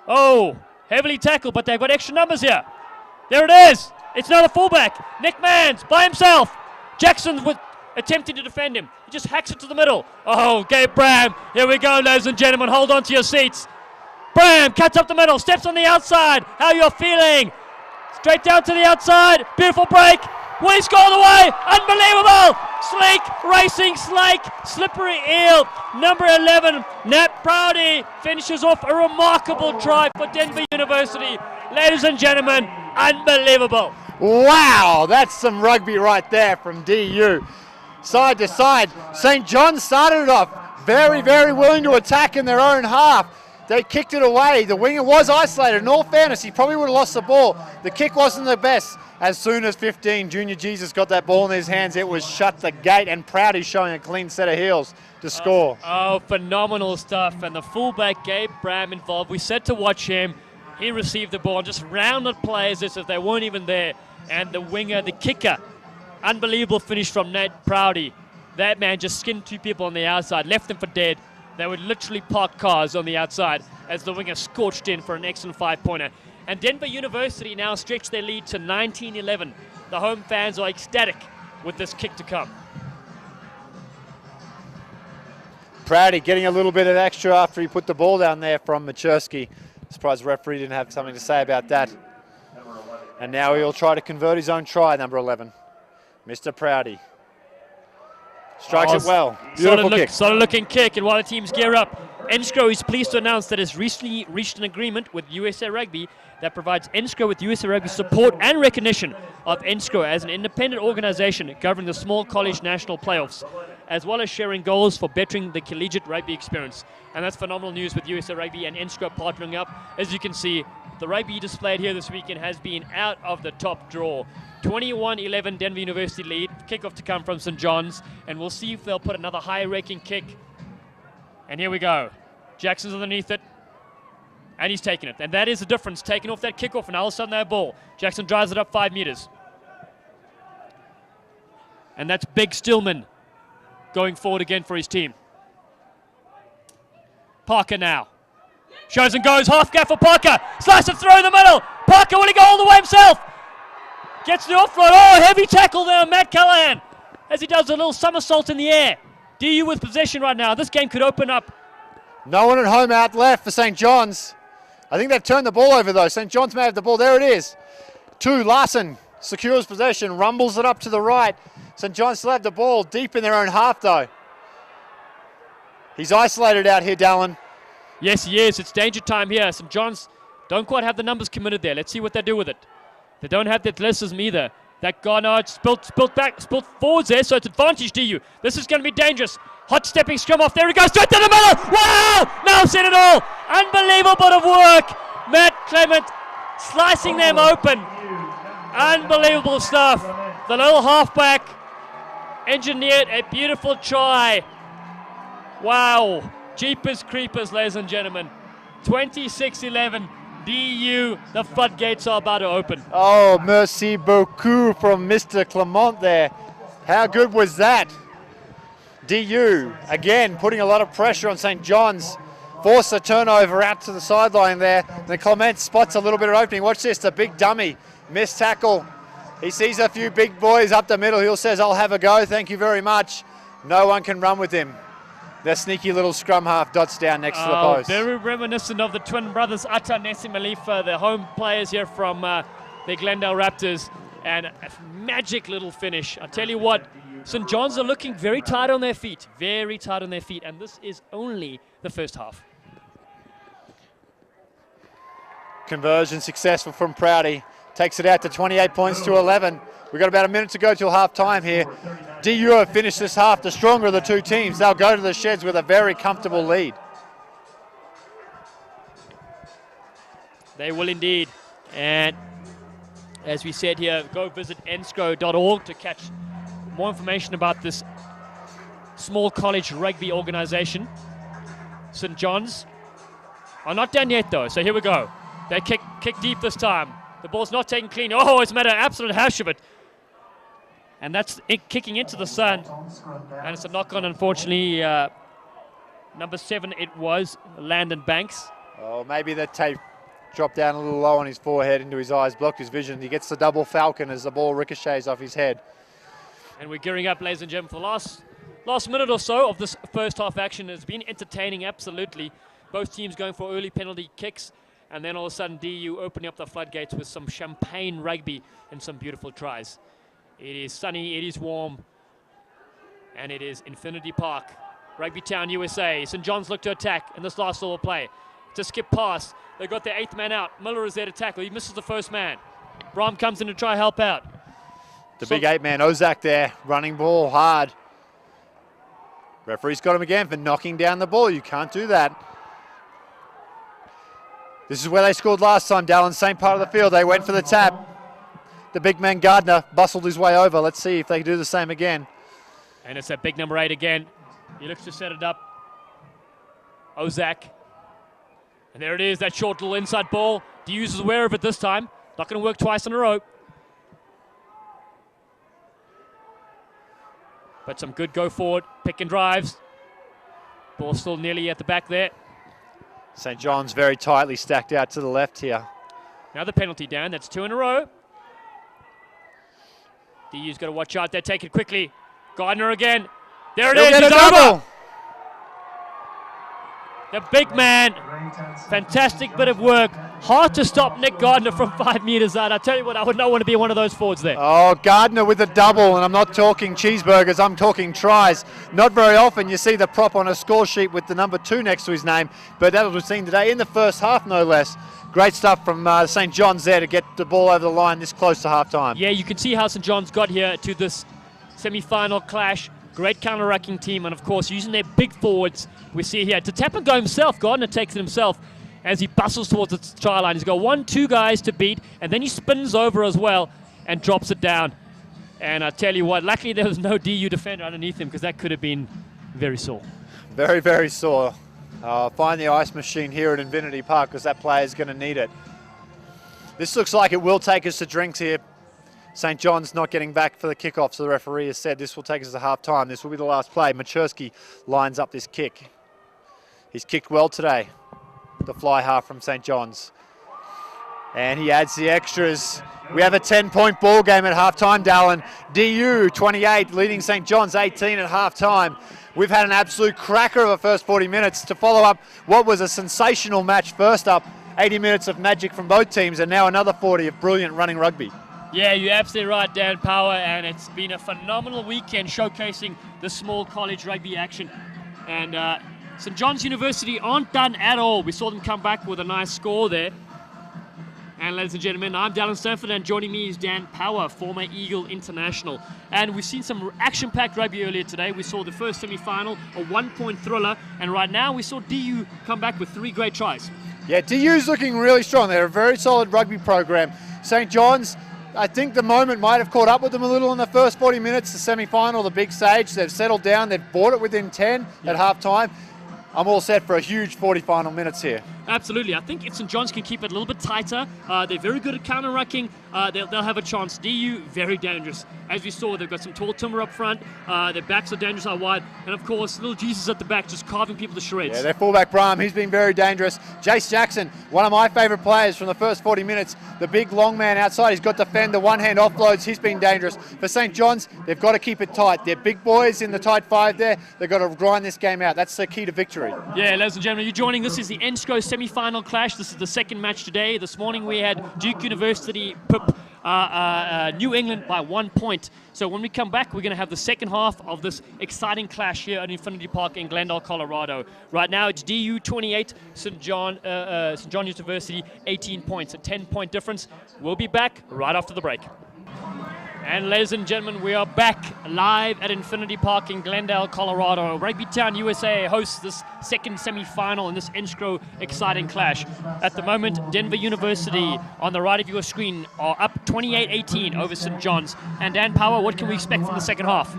Oh, heavily tackled, but they've got extra numbers here. There it is. It's now the fullback. Nick Manns by himself. Jackson attempting to defend him. He just hacks it to the middle. Oh, Gabe Bram. Here we go, ladies and gentlemen. Hold on to your seats. Bram cuts up the middle, steps on the outside. How you're feeling? Straight down to the outside. Beautiful break. Will he score the way? Unbelievable! Sleek, racing Slake, slippery eel. Number 11, Nat Prouty, finishes off a remarkable try for Denver University. Ladies and gentlemen, unbelievable. Wow, that's some rugby right there from DU. Side to side. St. John's started it off very, very willing to attack in their own half. They kicked it away. The winger was isolated. In all fairness, he probably would have lost the ball. The kick wasn't the best. As soon as 15, Junior Jesus got that ball in his hands, it was shut the gate, and Prouty showing a clean set of heels to score. Oh, phenomenal stuff. And the fullback, Gabe Bram, involved. We said to watch him. He received the ball, just rounded players as if they weren't even there. And the winger, the kicker, unbelievable finish from Nate Prouty. That man just skinned 2 people on the outside, left them for dead. They would literally park cars on the outside as the winger scorched in for an excellent 5-pointer. And Denver University now stretch their lead to 19-11. The home fans are ecstatic with this kick to come. Prouty getting a little bit of extra after he put the ball down there from Machersky. Surprised the referee didn't have something to say about that. And now he'll try to convert his own try, number 11. Mr. Prouty. Strikes it well. Beautiful kick. Solid looking kick, and while the teams gear up, NSCRO is pleased to announce that it's recently reached an agreement with USA Rugby that provides NSCRO with USA Rugby support and recognition of NSCRO as an independent organization governing the small college national playoffs, as well as sharing goals for bettering the collegiate rugby experience. And that's phenomenal news with USA Rugby and NSCRO partnering up. As you can see, the rugby displayed here this weekend has been out of the top draw. 21-11 Denver University lead. Kickoff to come from St. John's, and we'll see if they'll put another high-ranking kick. And here we go. Jackson's underneath it, and he's taking it. And that is the difference, taking off that kickoff, and all of a sudden they have ball. Jackson drives it up 5 meters. And that's Big Stillman going forward again for his team. Parker now. Shows and goes, half gap for Parker. Slice it through in the middle. Parker, will he go all the way himself? Gets the offload. Oh, heavy tackle there, Matt Callahan, as he does a little somersault in the air. DU with possession right now. This game could open up. No one at home out left for St. John's. I think they've turned the ball over though. St. John's may have the ball. There it is. 2, Larson secures possession, rumbles it up to the right. St. John's still have the ball deep in their own half though. He's isolated out here, Dallin. Yes, he is. It's danger time here. St. John's don't quite have the numbers committed there. Let's see what they do with it. They don't have the athleticism either. That Garnard spilt forwards there, so it's advantage DU. This is going to be dangerous. Hot stepping scrum off. There he goes, straight to the middle. Wow! Now I've seen it all. Unbelievable bit of work. Matt Clement slicing them open. Unbelievable stuff. The little halfback engineered a beautiful try. Wow. Jeepers creepers, ladies and gentlemen. 26-11. DU, the floodgates are about to open. Oh, merci beaucoup from Mr. Clement there. How good was that? DU, again, putting a lot of pressure on St. John's. Force a turnover out to the sideline there. Then Clement spots a little bit of opening. Watch this, the big dummy. Missed tackle. He sees a few big boys up the middle. He says, I'll have a go, thank you very much. No one can run with him. The sneaky little scrum half dots down next to the post. Very reminiscent of the twin brothers, Atta Nessim Malifa, the home players here from the Glendale Raptors. And a magic little finish. I tell you what, St. John's are looking very tight on their feet. Very tight on their feet. And this is only the first half. Conversion successful from Prouty. Takes it out to 28 points to 11. We've got about a minute to go till half time here. DU have finished this half the stronger of the two teams. They'll go to the sheds with a very comfortable lead. They will indeed. And as we said here, go visit nscro.org to catch more information about this small college rugby organization. St. John's are not done yet though, so here we go. They kick deep this time. The ball's not taken clean. Oh, it's made an absolute hash of it. And that's it kicking into the sun. And it's a knock-on, unfortunately. Number 7, it was Landon Banks. Oh, maybe the tape dropped down a little low on his forehead into his eyes, blocked his vision. He gets the double falcon as the ball ricochets off his head. And we're gearing up, ladies and gentlemen, for the last minute or so of this first half action. It's been entertaining, absolutely. Both teams going for early penalty kicks. And then all of a sudden, DU opening up the floodgates with some champagne rugby and some beautiful tries. It is sunny, it is warm, and it is Infinity Park. Rugby Town, USA. St. John's look to attack in this last little play. To skip pass. They've got their 8th man out. Miller is there to tackle. He misses the first man. Brahm comes in to try help out. The big 8-man, Ozak there, running ball hard. Referee's got him again for knocking down the ball. You can't do that. This is where they scored last time, Dallin. Same part of the field. They went for the tap. The big man Gardner bustled his way over. Let's see if they can do the same again. And it's that big number 8 again. He looks to set it up. Ozak. And there it is, that short little inside ball. DU's is aware of it this time. Not going to work twice in a row. But some good go forward, pick and drives. Ball still nearly at the back there. St. John's very tightly stacked out to the left here. Another penalty down, that's 2 in a row. DU's got to watch out there, take it quickly. Gardner again. There it is, Get a he's double. over. The big man, fantastic bit of work. Hard to stop Nick Gardner from 5 meters out. I tell you what, I would not want to be one of those forwards there. Oh, Gardner with a double, and I'm not talking cheeseburgers, I'm talking tries. Not very often you see the prop on a score sheet with the number 2 next to his name, but that was we've seen today in the first half, no less. Great stuff from St. John's there to get the ball over the line this close to half-time. Yeah, you can see how St. John's got here to this semi-final clash. Great counter-rucking team, and of course using their big forwards. We see here to tap and go himself. Gardner takes it himself as he bustles towards the try line. He's got 1-2 guys to beat, and then he spins over as well and drops it down. And I tell you what, luckily there was no DU defender underneath him, because that could have been very sore. Very, very sore. Find the ice machine here at Infinity Park, because that player's going to need it. This looks like it will take us to drinks here. St. John's not getting back for the kickoff, so the referee has said this will take us to half-time. This will be the last play. Machersky lines up this kick. He's kicked well today, the fly half from St. John's. And he adds the extras. We have a 10-point ball game at half-time, Dallin. DU 28, leading St. John's 18 at half-time. We've had an absolute cracker of the first 40 minutes to follow up what was a sensational match. First up, 80 minutes of magic from both teams, and now another 40 of brilliant running rugby. Yeah, you're absolutely right, Dan Power, and it's been a phenomenal weekend showcasing the small college rugby action. And St. John's University aren't done at all. We saw them come back with a nice score there. And ladies and gentlemen, I'm Dallin Stanford, and joining me is Dan Power, former Eagle International. And we've seen some action-packed rugby earlier today. We saw the first semi-final, a 1-point thriller, and right now we saw DU come back with 3 great tries. Yeah, DU's looking really strong. They're a very solid rugby program. St. John's, I think the moment might have caught up with them a little in the first 40 minutes, the semi-final, the big stage. They've settled down, they've bought it within 10 at half-time. I'm all set for a huge 40 final minutes here. Absolutely. I think if St. John's can keep it a little bit tighter, they're very good at counter-rucking, they'll have a chance. DU, very dangerous. As we saw, they've got some tall timber up front, their backs are dangerous out wide, and of course, little Jesus at the back just carving people to shreds. Yeah, their fullback Brahm, he's been very dangerous. Jace Jackson, one of my favourite players from the first 40 minutes, the big long man outside, he's got to fend the one-hand offloads, he's been dangerous. For St. John's, they've got to keep it tight. They're big boys in the tight 5 there, they've got to grind this game out. That's the key to victory. Yeah, ladies and gentlemen, you're joining. This is the NSCRO semi-final clash. This is the second match today. This morning we had Duke University pip New England by 1 point. So when we come back, we're going to have the second half of this exciting clash here at Infinity Park in Glendale, Colorado. Right now it's DU 28, St. John University 18 points, a 10-point difference. We'll be back right after the break. And ladies and gentlemen, we are back live at Infinity Park in Glendale, Colorado. Rugby Town USA hosts this second semi-final in this NSCRO exciting clash. At the moment, Denver University on the right of your screen are up 28-18 over St. John's. And Dan Power, what can we expect from the second half?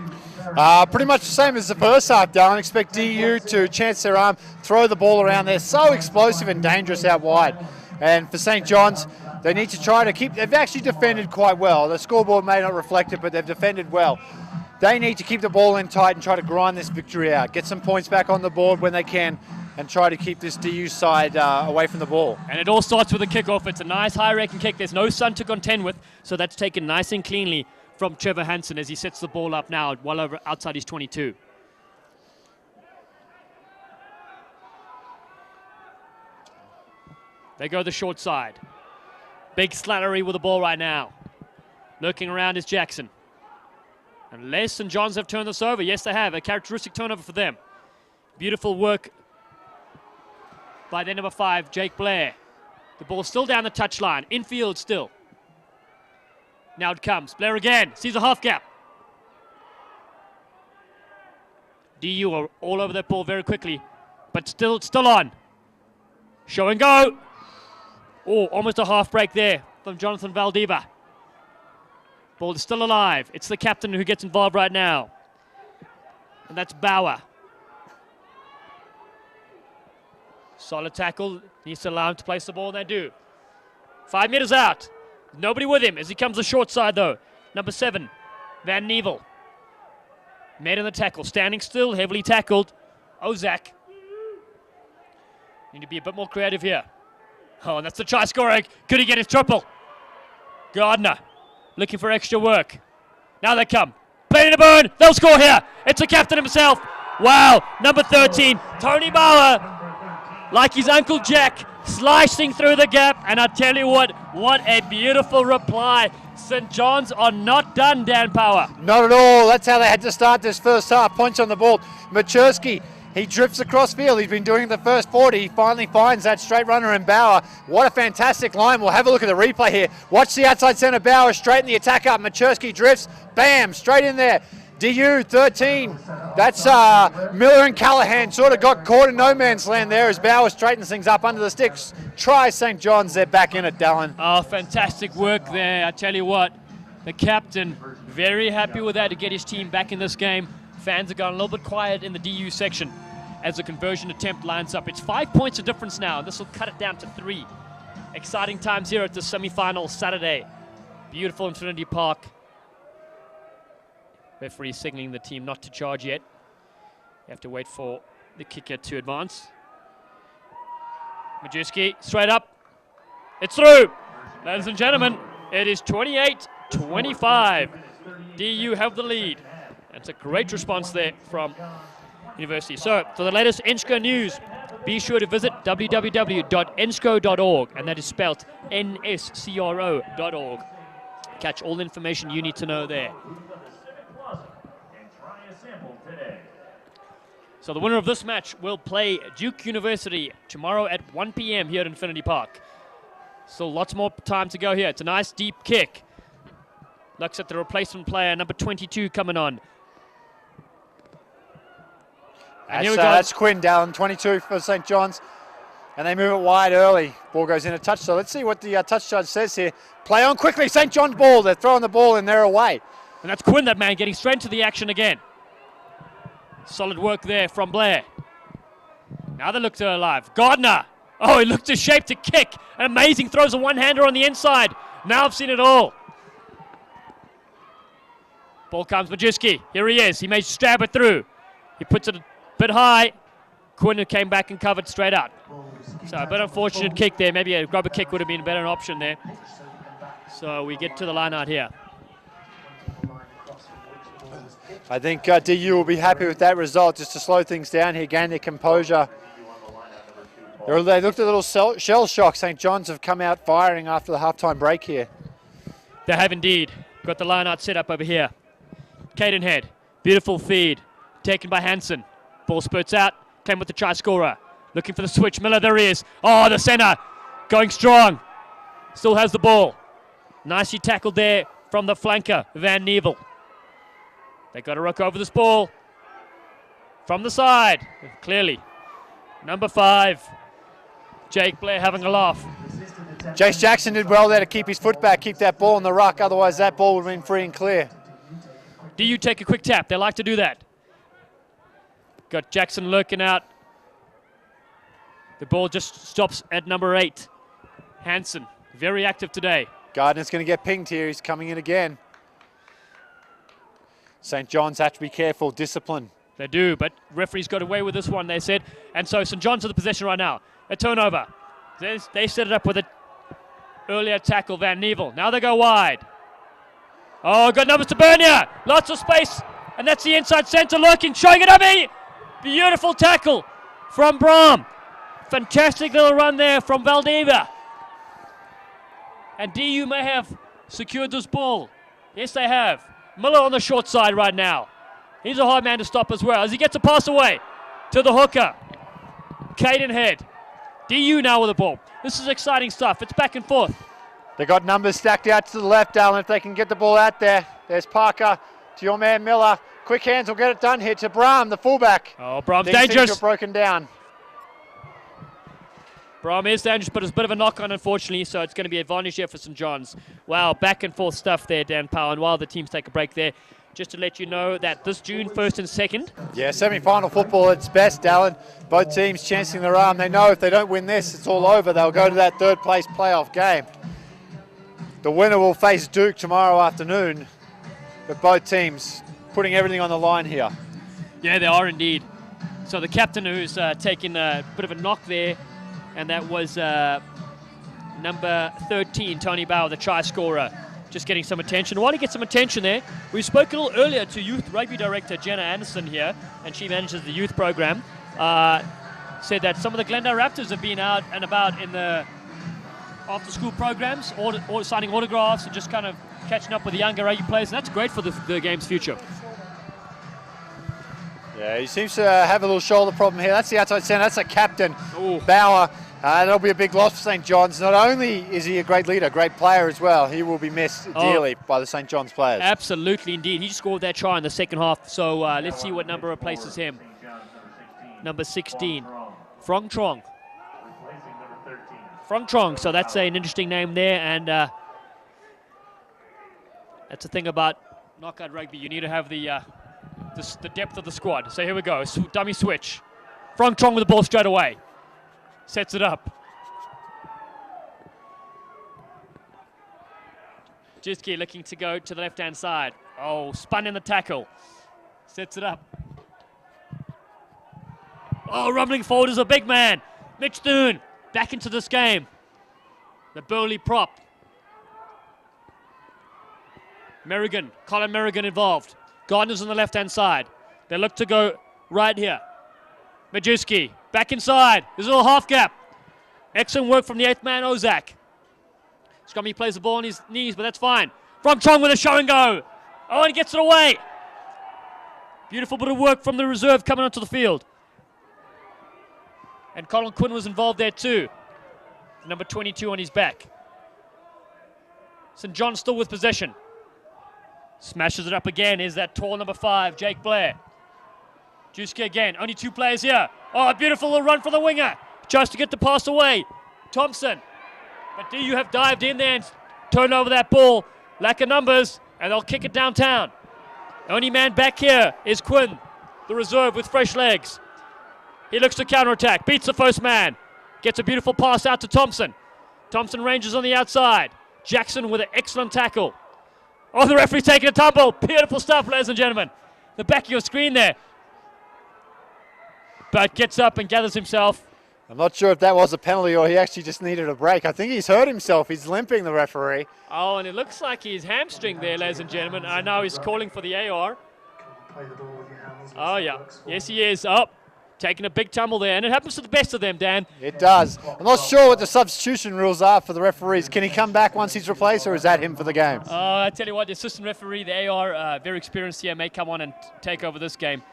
Pretty much the same as the first half, Darren. Expect DU to chance their arm, throw the ball around. They're so explosive and dangerous out wide. And for St. John's, they need to try to keep, they've actually defended quite well. The scoreboard may not reflect it, but they've defended well. They need to keep the ball in tight and try to grind this victory out. Get some points back on the board when they can and try to keep this DU side away from the ball. And it all starts with a kickoff. It's a nice high-ranking kick. There's no sun to contend with, so that's taken nice and cleanly from Trevor Hansen as he sets the ball up now well over outside his 22. They go the short side. Big Slattery with the ball right now. Lurking around is Jackson. Unless St. John's have turned this over. Yes, they have. A characteristic turnover for them. Beautiful work by their number 5, Jake Blair. The ball still down the touchline. Infield still. Now it comes. Blair again. Sees a half gap. DU are all over that ball very quickly. But still on. Show and go. Oh, almost a half break there from Jonathan Valdeva. Ball is still alive. It's the captain who gets involved right now. And that's Bauer. Solid tackle. Needs to allow him to place the ball, and they do. 5 meters out. Nobody with him as he comes the short side, though. Number 7, Van Nievel. Made in the tackle. Standing still, heavily tackled. Ozak. Need to be a bit more creative here. Oh, and that's the try scorer. Could he get his triple? Gardner looking for extra work. Now they come. Plenty to burn. They'll score here. It's the captain himself. Wow. Number 13, Tony Bauer. Like his Uncle Jack, slicing through the gap. And I tell you what a beautiful reply. St. John's are not done, Dan Power. Not at all. That's how they had to start this first half. Points on the ball. Machersky, he drifts across field. He's been doing the first 40. He finally finds that straight runner in Bauer. What a fantastic line. We'll have a look at the replay here. Watch the outside centre. Bauer straighten the attack up. Machersky drifts. Bam, straight in there. DU 13. That's Miller and Callahan sort of got caught in no man's land there as Bauer straightens things up under the sticks. Try St. John's. They're back in it, Dallin. Oh, fantastic work there. I tell you what, the captain very happy with that to get his team back in this game. Fans have gone a little bit quiet in the DU section as the conversion attempt lines up. It's 5 points of difference now, and this will cut it down to 3. Exciting times here at the semi-final Saturday. Beautiful Infinity Park. Referee signaling the team not to charge yet. You have to wait for the kicker to advance. Majewski, straight up. It's through. Ladies and gentlemen, it is 28-25. DU have the lead. That's a great response there from University. So, for the latest NSCRO news, be sure to visit www.nscro.org, and that is spelled NSCRO.org. Catch all the information you need to know there. So the winner of this match will play Duke University tomorrow at 1 p.m. here at Infinity Park. Still lots more time to go here. It's a nice deep kick. Looks at the replacement player, number 22 coming on. And here we go. That's Quinn down, 22 for St. John's. And they move it wide early. Ball goes in a touch. So let's see what the touch judge says here. Play on quickly. St. John's ball. They're throwing the ball and they're away. And that's Quinn, that man, getting straight into the action again. Solid work there from Blair. Now they look to alive. Gardner. Oh, he looked to shape to kick. An amazing throws a one-hander on the inside. Now I've seen it all. Ball comes Majewski. Here he is. He may stab it through. He puts it a bit high. Quinn came back and covered straight out. So a bit unfortunate kick there. Maybe a rubber kick would have been a better option there. So we get to the line out here. I think DU will be happy with that result just to slow things down here, gain their composure. They looked a little shell shock. St. John's have come out firing after the halftime break here. They have indeed. Got the line out set up over here. Cadenhead, beautiful feed, taken by Hansen. Ball spurts out, came with the try scorer. Looking for the switch, Miller, there he is. Oh, the center, going strong. Still has the ball. Nicely tackled there from the flanker, Van Nievel. They got to rock over this ball. From the side, clearly. Number 5, Jake Blair having a laugh. Jace Jackson did well there to keep his foot back, keep that ball in the ruck, otherwise that ball would have been free and clear. DU take a quick tap, they like to do that. Got Jackson lurking out. The ball just stops at number 8. Hansen, very active today. Gardner's going to get pinged here, he's coming in again. St. John's have to be careful, discipline. They do, but referees got away with this one, they said. And so St. John's have the possession right now. A turnover. They set it up with an earlier tackle, Van Nievel. Now they go wide. Oh, got numbers to Bernier. Lots of space. And that's the inside centre lurking, showing it up. Beautiful tackle from Brahm. Fantastic little run there from Valdeva. And DU may have secured this ball. Yes, they have. Miller on the short side right now. He's a hard man to stop as well as he gets a pass away to the hooker. Cadenhead. DU now with the ball. This is exciting stuff. It's back and forth. They got numbers stacked out to the left, Alan, if they can get the ball out there. There's Parker to your man Miller. Quick hands will get it done here to Brahm, the fullback. Oh, Brahm's These things dangerous. are broken down. Brahm is dangerous, but it's a bit of a knock-on, unfortunately, so it's going to be advantage here for St. John's. Wow, back and forth stuff there, Dan Powell, and while the teams take a break there, just to let you know that this June, 1st and 2nd. Yeah, semi-final football at its best, Alan. Both teams chancing their arm. They know if they don't win this, it's all over. They'll go to that third-place playoff game. The winner will face Duke tomorrow afternoon, but both teams putting everything on the line here. Yeah, they are indeed. So the captain who's taken a bit of a knock there, and that was number 13, Tony Bauer, the try scorer, just getting some attention. While he gets some attention there, we spoke a little earlier to Youth Rugby Director Jenna Anderson here, and she manages the youth program, said that some of the Glendale Raptors have been out and about in the after-school programs, or signing autographs and just kind of catching up with the younger rugby players, and that's great for the game's future. Yeah, he seems to have a little shoulder problem here. That's the outside centre. That's a captain, Ooh. Bauer. That'll be a big loss for St. John's. Not only is he a great leader, great player as well, he will be missed dearly by the St. John's players. Absolutely, indeed. He just scored that try in the second half, so let's see what number replaces him. Number 16, Frong Trong. Frong Trong, so that's an interesting name there, and that's the thing about knockout rugby. You need to have the depth of the squad. So here we go, dummy switch. Frong Trong with the ball straight away. Sets it up. Jiski looking to go to the left-hand side. Oh, spun in the tackle. Sets it up. Oh, rumbling forward is a big man. Mitch Thune back into this game. The Burley prop. Merrigan, Colin Merrigan involved. Gardner's on the left-hand side. They look to go right here. Majewski back inside. There's a little half gap. Excellent work from the 8th man, Ozak. Scrummy plays the ball on his knees, but that's fine. From Chong with a show and go. Oh, and he gets it away. Beautiful bit of work from the reserve coming onto the field. And Colin Quinn was involved there too. Number 22 on his back. St. John still with possession. Smashes it up again. Is that tall number 5, Jake Blair. Juski again. Only 2 players here. Oh, a beautiful little run for the winger. Just to get the pass away. Thompson. But DU have dived in there and turned over that ball. Lack of numbers. And they'll kick it downtown. Only man back here is Quinn, the reserve with fresh legs. He looks to counterattack. Beats the first man. Gets a beautiful pass out to Thompson. Thompson ranges on the outside. Jackson with an excellent tackle. Oh, the referee's taking a tumble. Beautiful stuff, ladies and gentlemen. The back of your screen there. But gets up and gathers himself. I'm not sure if that was a penalty or he actually just needed a break. I think he's hurt himself. He's limping, the referee. Oh, and it looks like he's hamstring there, ladies and gentlemen. I know he's calling for the AR. Oh, yeah. Yes, he is. Up. Taking a big tumble there. And it happens to the best of them, Dan. It does. I'm not sure what the substitution rules are for the referees. Can he come back once he's replaced, or is that him for the game? I tell you what, the assistant referee, the AR, very experienced here, may come on and take over this game.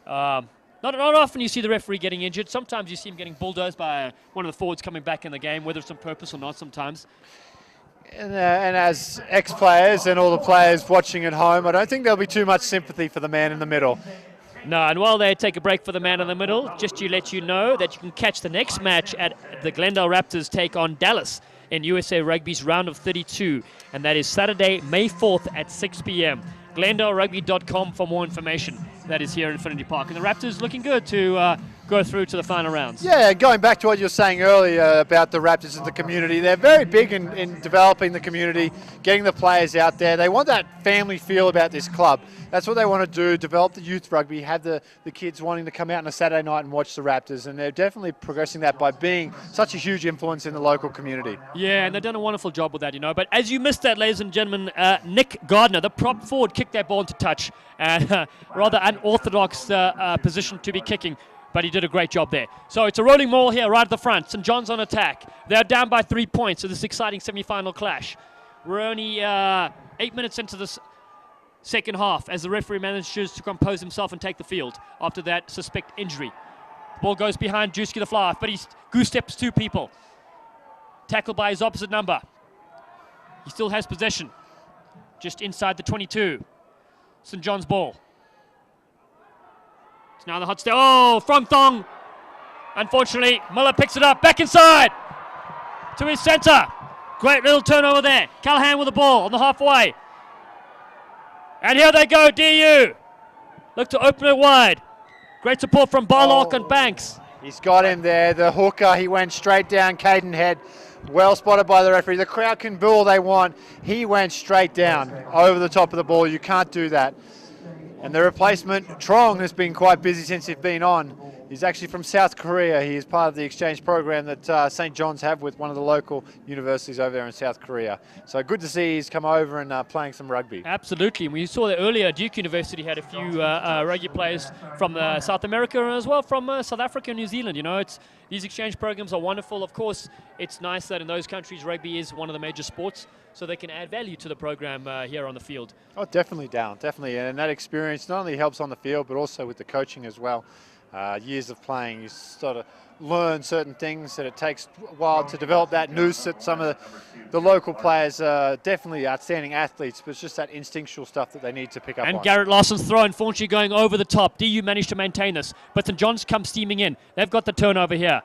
Not often you see the referee getting injured. Sometimes you see him getting bulldozed by one of the forwards coming back in the game, whether it's on purpose or not sometimes. And as ex-players and all the players watching at home, I don't think there'll be too much sympathy for the man in the middle. No, and while they take a break for the man in the middle, just to let you know that you can catch the next match at the Glendale Raptors take on Dallas in USA Rugby's round of 32, and that is Saturday, May 4th at 6 p.m. GlendaleRugby.com for more information. That is here in Infinity Park. And the Raptors looking good to go through to the final rounds. Yeah, going back to what you were saying earlier about the Raptors and the community, they're very big in developing the community, getting the players out there. They want that family feel about this club. That's what they want to do, develop the youth rugby, have the kids wanting to come out on a Saturday night and watch the Raptors, and they're definitely progressing that by being such a huge influence in the local community. Yeah, and they've done a wonderful job with that, you know. But as you missed that, ladies and gentlemen, Nick Gardner, the prop forward, kicked that ball into touch, and rather unorthodox position to be kicking, but he did a great job there. So it's a rolling maul here right at the front. St. John's on attack. They're down by 3 points in this exciting semi-final clash. We're only 8 minutes into this second half as the referee manages to compose himself and take the field after that suspect injury. The ball goes behind Juski the fly, but he goose steps 2 people. Tackled by his opposite number. He still has possession. Just inside the 22. St. John's ball. It's now the hot step. Oh, from Thong. Unfortunately, Miller picks it up, back inside to his centre. Great little turnover there. Callahan with the ball on the halfway. And here they go, DU. Look to open it wide. Great support from Barlock and Banks. He's got him there. The hooker, he went straight down Cadenhead. Well spotted by the referee. The crowd can boo all they want. He went straight down over the top of the ball. You can't do that. And the replacement, Trong, has been quite busy since he's been on. He's actually from South Korea. He is part of the exchange program that St. John's have with one of the local universities over there in South Korea. So good to see he's come over and playing some rugby. Absolutely. We saw that earlier. Duke University had a few rugby players from South America as well, from South Africa and New Zealand. You know, these exchange programs are wonderful. Of course, it's nice that in those countries rugby is one of the major sports, so they can add value to the program here on the field. Oh, definitely, Dallin, definitely. And that experience not only helps on the field, but also with the coaching as well. Years of playing, you sort of learn certain things that it takes a while to develop that nous that some of the local players are definitely outstanding athletes, but it's just that instinctual stuff that they need to pick up on. And Garrett Larson's throw, unfortunately going over the top. DU managed to maintain this, but St. John's come steaming in. They've got the turnover here.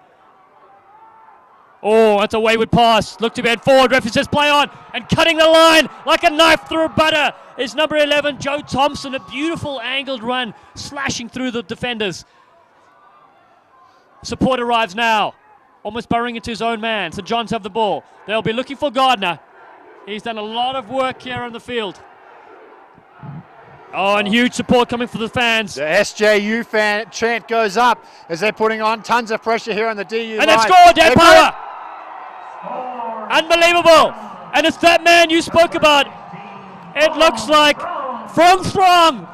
Oh, that's a wayward pass. Look to be head forward. Referee says play on. And cutting the line like a knife through butter is number 11, Joe Thompson. A beautiful angled run, slashing through the defenders. Support arrives now. Almost burrowing into his own man. St. John's have the ball. They'll be looking for Gardner. He's done a lot of work here on the field. Oh, and huge support coming for the fans. The SJU fan chant goes up as they're putting on tons of pressure here on the DU And line. they've scored, Dan Power! Unbelievable! And it's that man you spoke about. It looks like Frong Strong.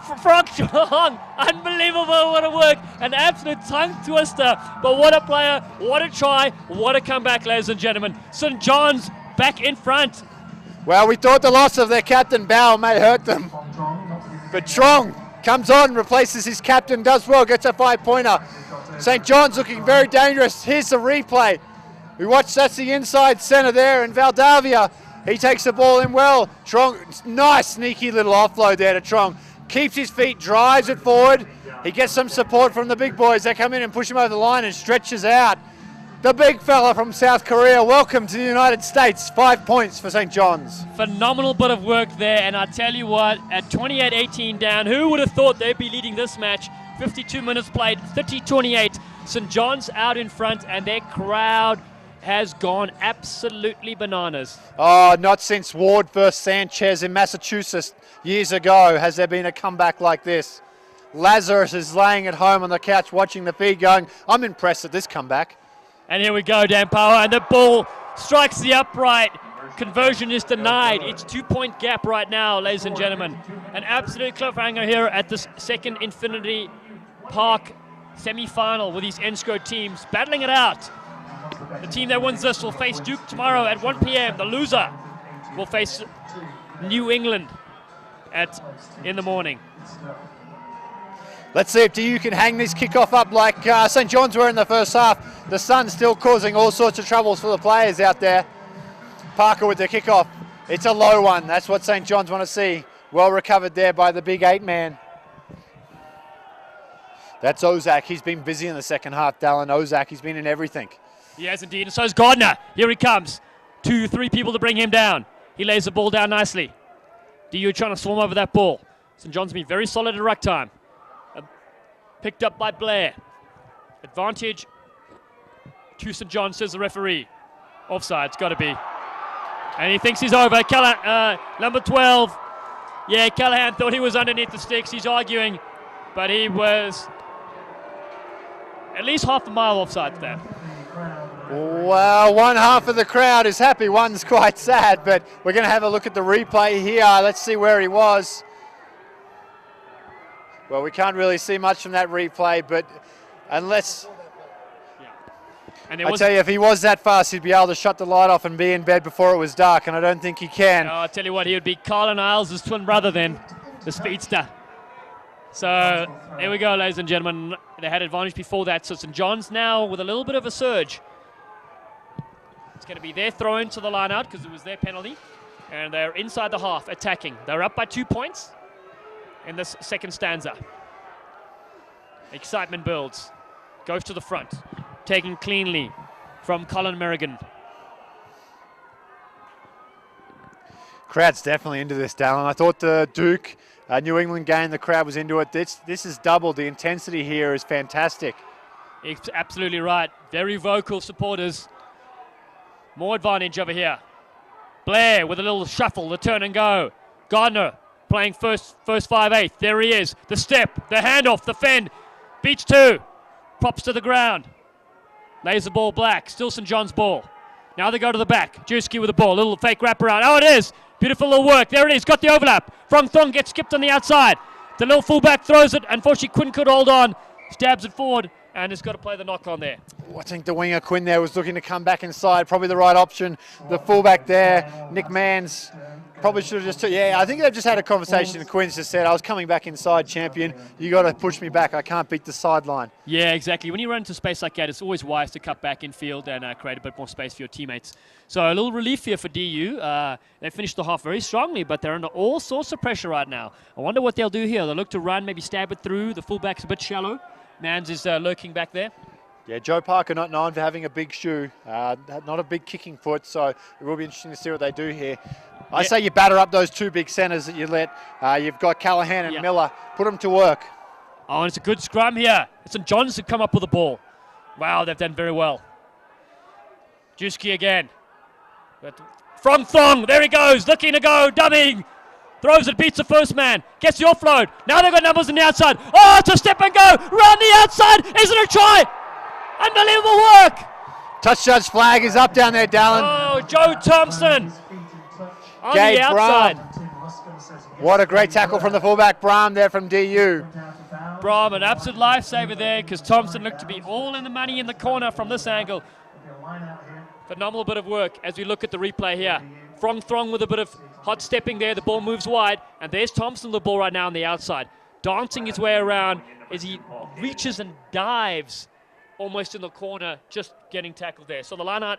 Unbelievable, what a work. An absolute tongue twister. But what a player, what a try, what a comeback, ladies and gentlemen. St. John's back in front. Well, we thought the loss of their captain, Bauer, may hurt them. But Trong comes on, replaces his captain, does well, gets a 5-pointer. St. John's looking very dangerous. Here's the replay. We watch, that's the inside centre there, and Valdavia, he takes the ball in well. Trong, nice sneaky little offload there to Trong. Keeps his feet, drives it forward. He gets some support from the big boys. They come in and push him over the line and stretches out. The big fella from South Korea, welcome to the United States. 5 points for St. John's. Phenomenal bit of work there, and I tell you what, at 28-18 down, who would have thought they'd be leading this match? 52 minutes played, 30-28. St. John's out in front, and their crowd has gone absolutely bananas. Oh, not since Ward versus Sanchez in Massachusetts years ago has there been a comeback like this. Lazarus is laying at home on the couch watching the feed going, I'm impressed at this comeback. And here we go, Dan Power, and the ball strikes the upright. Conversion is denied. It's 2-point gap right now, ladies and gentlemen. An absolute cliffhanger here at this second Infinity Park semi-final with these NSCRO teams battling it out. The team that wins this will face Duke tomorrow at 1 p.m. The loser will face New England in the morning. Let's see if DU can hang this kickoff up like St. John's were in the first half. The sun's still causing all sorts of troubles for the players out there. Parker with the kickoff. It's a low one. That's what St. John's want to see. Well recovered there by the big 8-man. That's Ozak. He's been busy in the second half, Dallin. Ozak, he's been in everything. He has indeed, and so is Gardner. Here he comes. 2-3 people to bring him down. He lays the ball down nicely. DU trying to swarm over that ball. St. John's been very solid at ruck time. Picked up by Blair. Advantage to St. John's, says the referee. Offside, it's got to be. And he thinks he's over. Number 12. Yeah, Callahan thought he was underneath the sticks. He's arguing, but he was at least half a mile offside there. Well, one half of the crowd is happy. One's quite sad, but we're going to have a look at the replay here. Let's see where he was. Well, we can't really see much from that replay, but unless... And I tell you, if he was that fast, he'd be able to shut the light off and be in bed before it was dark, and I don't think he can. I'll tell you what, he would be Carlin Isles' twin brother then, the speedster. So, here we go, ladies and gentlemen. They had advantage before that, so St. John's now with a little bit of a surge. It's going to be their throw into the line out because it was their penalty, and they're inside the half, attacking. They're up by 2 points in this second stanza. Excitement builds. Goes to the front. taken cleanly from Colin Merrigan. Crowd's definitely into this, Dallin. I thought the Duke New England game, the crowd was into it. This is doubled. The intensity here is fantastic. It's absolutely right. Very vocal supporters. More advantage over here. Blair with a little shuffle, the turn and go. Gardner playing first 5/8. There he is. The step, the handoff, the fend. Beach 2. Props to the ground. Lays the ball black. Still St. John's ball. Now they go to the back. Juski with the ball. Little fake wraparound. Oh, it is. Beautiful little work. There it is. Got the overlap. From Thong gets skipped on the outside. The little fullback throws it. Unfortunately, Quinn could hold on. Stabs it forward and has got to play the knock on there. I think the winger Quinn there was looking to come back inside. Probably the right option. The fullback there, Nick Manns, probably should have just I think they've just had a conversation and Quinn's just said, I was coming back inside, champion. You got to push me back. I can't beat the sideline. Yeah, exactly. When you run into space like that, it's always wise to cut back in field and create a bit more space for your teammates. So a little relief here for DU. They finished the half very strongly, but they're under all sorts of pressure right now. I wonder what they'll do here. They'll look to run, maybe stab it through. The fullback's a bit shallow. Manns is lurking back there. Yeah, Joe Parker not known for having a big shoe, not a big kicking foot, so it will be interesting to see what they do here. I say you batter up those two big centres that you let. You've got Callahan and Miller. Put them to work. Oh, and it's a good scrum here. St. John's have come up with the ball. Wow, they've done very well. Juski again. From Thong, there he goes, looking to go, dubbing. Throws it, beats the first man, gets the offload. Now they've got numbers on the outside. Oh, it's a step and go, round the outside. Is it a try? Unbelievable work. Touch judge flag is up down there, Dallin. Oh, Joe Thompson on Gabe the outside. What a great tackle from the fullback, Brahm there from DU. Brahm, an absolute lifesaver there because Thompson looked to be all in the money in the corner from this angle. Phenomenal bit of work as we look at the replay here. From Throng with a bit of hot stepping there. The ball moves wide, and there's Thompson with the ball right now on the outside. Dancing his way around as he reaches and dives almost in the corner, just getting tackled there. So the line-out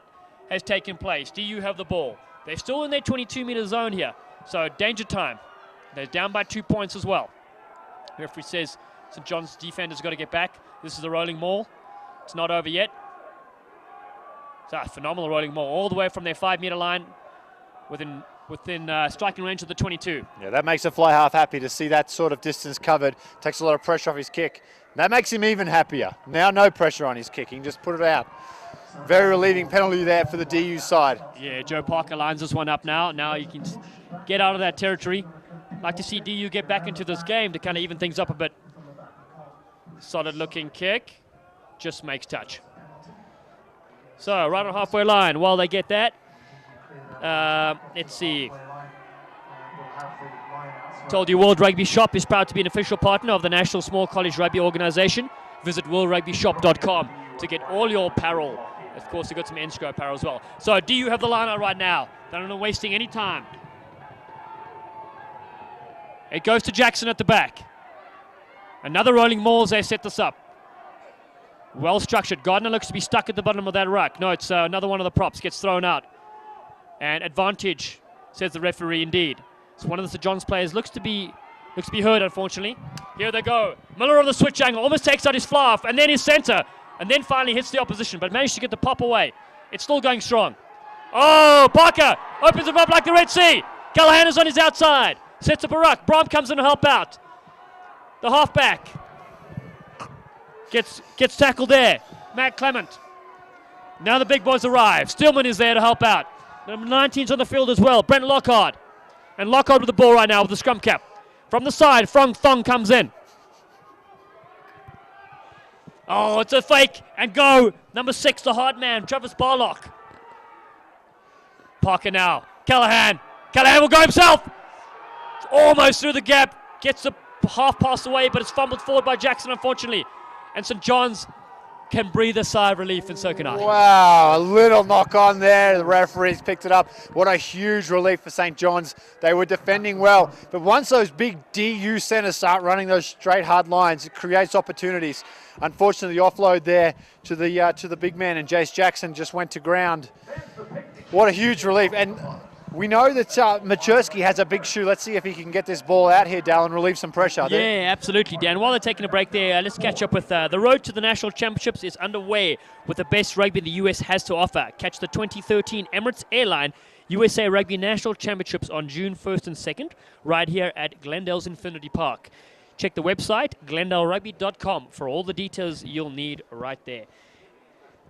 has taken place. DU have the ball. They're still in their 22-meter zone here, so danger time. They're down by 2 points as well. The referee says St. John's defender's got to get back. This is the rolling maul. It's not over yet. So a phenomenal rolling maul all the way from their 5-meter line within striking range of the 22. Yeah, that makes a fly half happy to see that sort of distance covered. Takes a lot of pressure off his kick. That makes him even happier. Now no pressure on his kicking, just put it out. Very relieving penalty there for the DU side. Yeah, Joe Parker lines this one up now. Now you can get out of that territory. Like to see DU get back into this game to kind of even things up a bit. Solid looking kick, just makes touch. So right on halfway line, while they get that, let's see. Told you World Rugby Shop is proud to be an official partner of the National Small College Rugby Organisation. Visit worldrugbyshop.com to get all your apparel. Of course, they've got some NSCRO apparel as well. So do you have the line out right now? They're not wasting any time. It goes to Jackson at the back. Another rolling maul as they set this up. Well structured. Gardner looks to be stuck at the bottom of that ruck. No, it's another one of the props gets thrown out. And advantage, says the referee indeed. So one of the St. John's players looks to be hurt, unfortunately. Here they go. Miller on the switch angle, almost takes out his fluff, and then his centre, and then finally hits the opposition, but managed to get the pop away. It's still going strong. Oh, Parker opens him up like the Red Sea. Callahan is on his outside. Sets up a ruck. Brahm comes in to help out. The halfback gets tackled there. Matt Clement. Now the big boys arrive. Stillman is there to help out. Number 19's on the field as well. Brent Lockhart. And Lockhart with the ball right now with the scrum cap. From the side, From Thong comes in. Oh, it's a fake and go. Number 6, the hard man, Travis Barlock. Parker now. Callahan. Callahan will go himself. Almost through the gap. Gets the half pass away, but it's fumbled forward by Jackson, unfortunately. And St. John's can breathe a sigh of relief, and so can I. Wow, a little knock on there. The referees picked it up. What a huge relief for St. John's. They were defending well, but once those big DU centres start running those straight hard lines, it creates opportunities. Unfortunately, the offload there to the big man, and Jace Jackson just went to ground. What a huge relief. And We know that Machersky has a big shoe. Let's see if he can get this ball out here, Dal, and relieve some pressure. Yeah, absolutely, Dan. While they're taking a break there, let's catch up with the road to the National Championships is underway with the best rugby the US has to offer. Catch the 2013 Emirates Airline USA Rugby National Championships on June 1st and 2nd, right here at Glendale's Infinity Park. Check the website, glendaleRugby.com, for all the details you'll need right there.